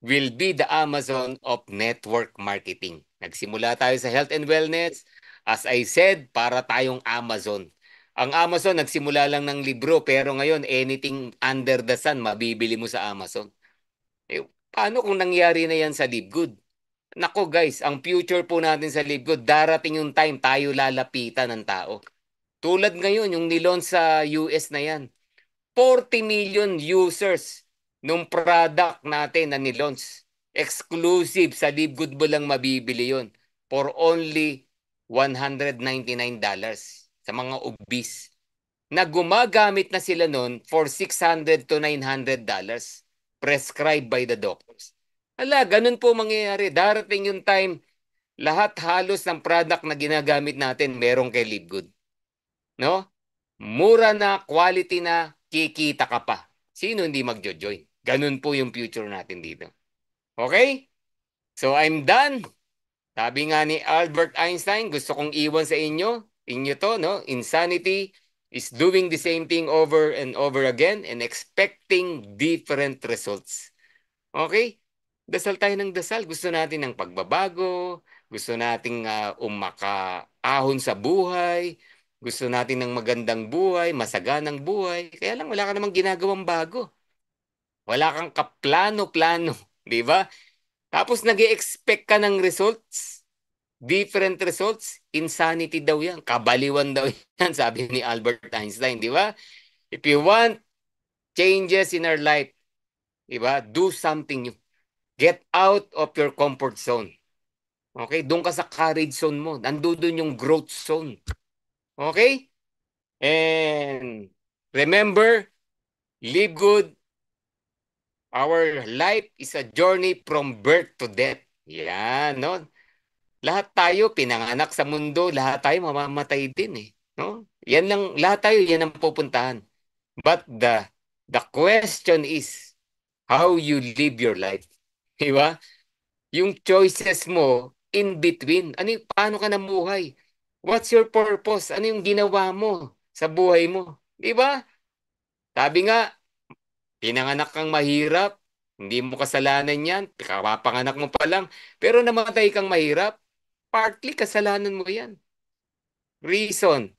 will be the Amazon of network marketing. Nagsimula tayo sa health and wellness. As I said, para tayong Amazon. Ang Amazon, nagsimula lang ng libro, pero ngayon, anything under the sun, mabibili mo sa Amazon. Eh, paano kung nangyari na yan sa Live Good? Nako guys, ang future po natin sa Live Good, darating yung time tayo lalapitan ng tao. Tulad ngayon, yung nilon sa US na yan. 40 million users nung product natin na nilaunch. Exclusive sa Live Good mo lang mabibili yon for only $199 sa mga obese na gumagamit na sila nun for $600 to $900 prescribed by the doctors. Hala, ganun po mangyayari. Darating yung time, lahat halos ng product na ginagamit natin merong kay Live Good. No? Mura na, quality na, kikita ka pa. Sino hindi magjo-join? Ganun po yung future natin dito. Okay? So I'm done. Sabi nga ni Albert Einstein, gusto kong iwan sa inyo to, no? Insanity is doing the same thing over and over again and expecting different results. Okay? Dasal tayo ng dasal. Gusto natin ng pagbabago, gusto nating umakaahon sa buhay, gusto natin ng magandang buhay, masaganang buhay. Kaya lang wala ka namang ginagawang bago. Wala kang kaplano-plano, di ba? Tapos nag-expect ka ng results, different results, insanity daw yan, kabaliwan daw yan, sabi ni Albert Einstein, di ba? If you want changes in our life, di ba? Do something new. Get out of your comfort zone. Okay? Doon ka sa courage zone mo. Nandun yung growth zone. Okay? And remember, live good. Our life is a journey from birth to death. Yan, no? Lahat tayo pinanganak sa mundo, lahat tayo mamamatay din eh, no? Yan lang, lahat tayo yan ang pupuntahan. But the question is how you live your life. Di ba? Yung choices mo in between. Paano ka namuhay? What's your purpose? Ano yung ginawa mo sa buhay mo? Di ba? Sabi nga, pinanganak kang mahirap, hindi mo kasalanan yan, kapapanganak mo pa lang, pero namatay kang mahirap, partly kasalanan mo yan. Reason,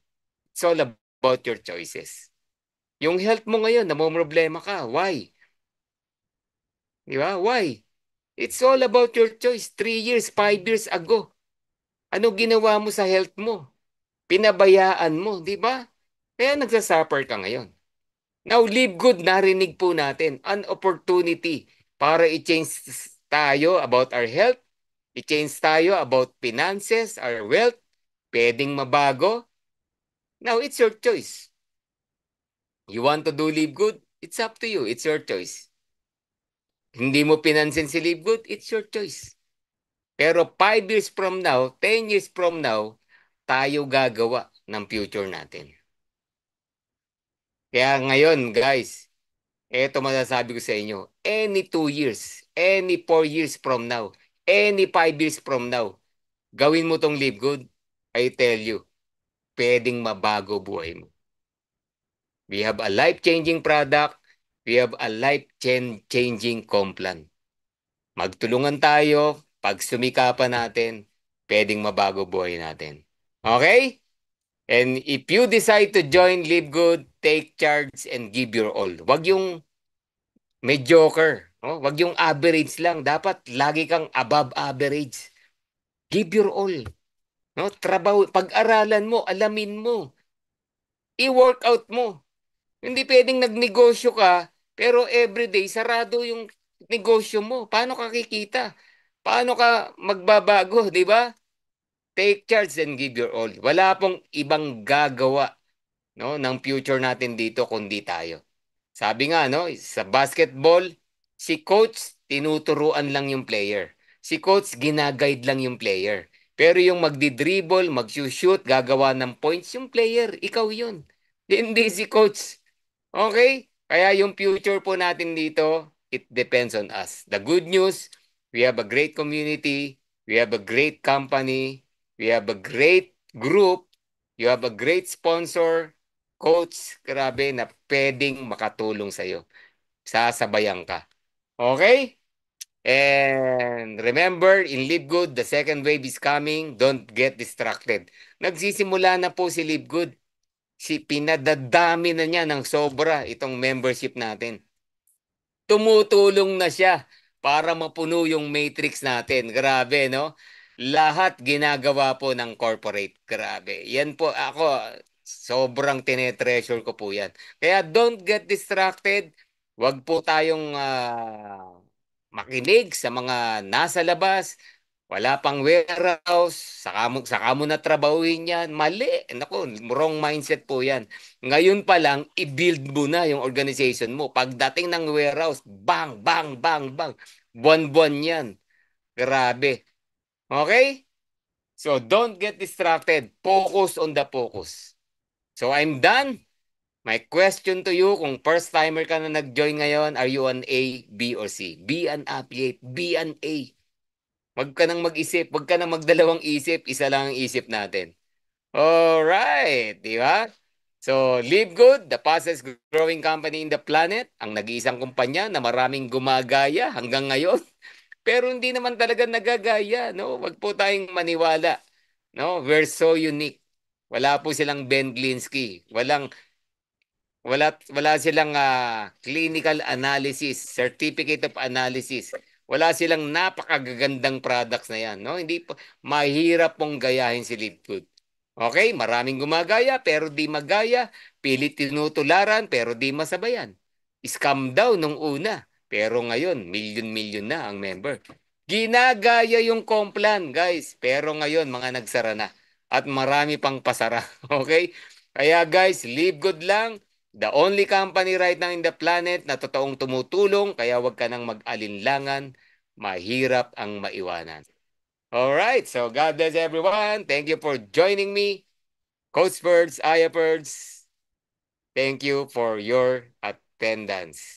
it's all about your choices. Yung health mo ngayon, namomroblema ka. Why? Di ba? Why? It's all about your choice. 3 years, 5 years ago. Ano ginawa mo sa health mo? Pinabayaan mo, di ba? Kaya nagsasuffer ka ngayon. Now, live good, narinig po natin. An opportunity para i-change tayo about our health, i-change tayo about finances, our wealth, pwedeng mabago. Now, it's your choice. You want to do live good? It's up to you. It's your choice. Hindi mo pinansin si live good? It's your choice. Pero 5 years from now, 10 years from now, tayo gagawa ng future natin. Kaya ngayon, guys, eto masasabi ko sa inyo, any 2 years, any 4 years from now, any 5 years from now, gawin mo tong live good, I tell you, pwedeng mabago buhay mo. We have a life-changing product, we have a life-changing complan. Magtulungan tayo, pag sumikapan natin, pwedeng mabago buhay natin. Okay? And if you decide to join Live Good, take charge and give your all. Wag yung mediocre, no? Wag yung average lang. Dapat lagi kang above average. Give your all. No? Trabaho, pag-aralan mo, alamin mo. I-workout mo. Hindi pwedeng nagnegosyo ka, pero everyday sarado yung negosyo mo. Paano ka kikita? Paano ka magbabago, di ba? Take charge and give your all. Wala pong ibang gagawa, no, ng future natin dito kundi tayo. Sabi nga, no, sa basketball, si coach tinuturuan lang yung player. Si coach ginaguide lang yung player. Pero yung magdi-dribble, mag-shoot, gagawa ng points, yung player, ikaw yun. Hindi si coach. Okay? Kaya yung future po natin dito, it depends on us. The good news, we have a great community, we have a great company, we have a great group, you have a great sponsor, coach, grabe na pwedeng makatulong sa'yo. Sasabayan ka. Okay? And remember, in Live Good, the second wave is coming. Don't get distracted. Nagsisimula na po si Live Good. Pinadadami na niya ng sobra itong membership natin. Tumutulong na siya para mapuno yung matrix natin. Grabe, no? Lahat ginagawa po ng corporate. Grabe. Yan po ako, sobrang tinetreasure ko po yan. Kaya don't get distracted. Huwag po tayong makinig sa mga nasa labas. Wala pang warehouse, saka mo na trabahuin yan. Mali. Naku, wrong mindset po yan. Ngayon pa lang, i-build mo na yung organization mo. Pagdating ng warehouse, bang, bang, bang, bang. Buwan-buwan yan. Grabe. Okay? So, don't get distracted. Focus on the focus. So, I'm done. My question to you, kung first timer ka na nag-join ngayon, are you an A, B, or C? Be an affiliate. Be an A. Huwag ka nang mag-isip. Huwag ka nang magdalawang isip. Isa lang ang isip natin. Alright, di ba? So, Live Good, the fastest growing company in the planet, ang nag-iisang kumpanya na maraming gumagaya hanggang ngayon. Pero hindi naman talaga nagagaya, no? Wag po tayong maniwala, no? We're so unique. Wala po silang Ben Glinsky. Wala silang clinical analysis, certificate of analysis. Wala silang napakagagandang products na yan, no? Hindi po mahirap pong gayahin si Live Good. Okay, maraming gumagaya pero di magaya, pilit tinutularan pero di masabayan. Scam daw nung una, pero ngayon milyon-milyon na ang member. Ginagaya yung Complan, guys, pero ngayon mga nagsara na at marami pang pasara. Okay? Kaya guys, live good lang. The only company right now in the planet na totoong tumutulong, kaya wag ka nang mag-alinlangan. Mahirap ang maiwanan. Alright, so God bless everyone. Thank you for joining me. Coach Birds, Aya Birds, thank you for your attendance.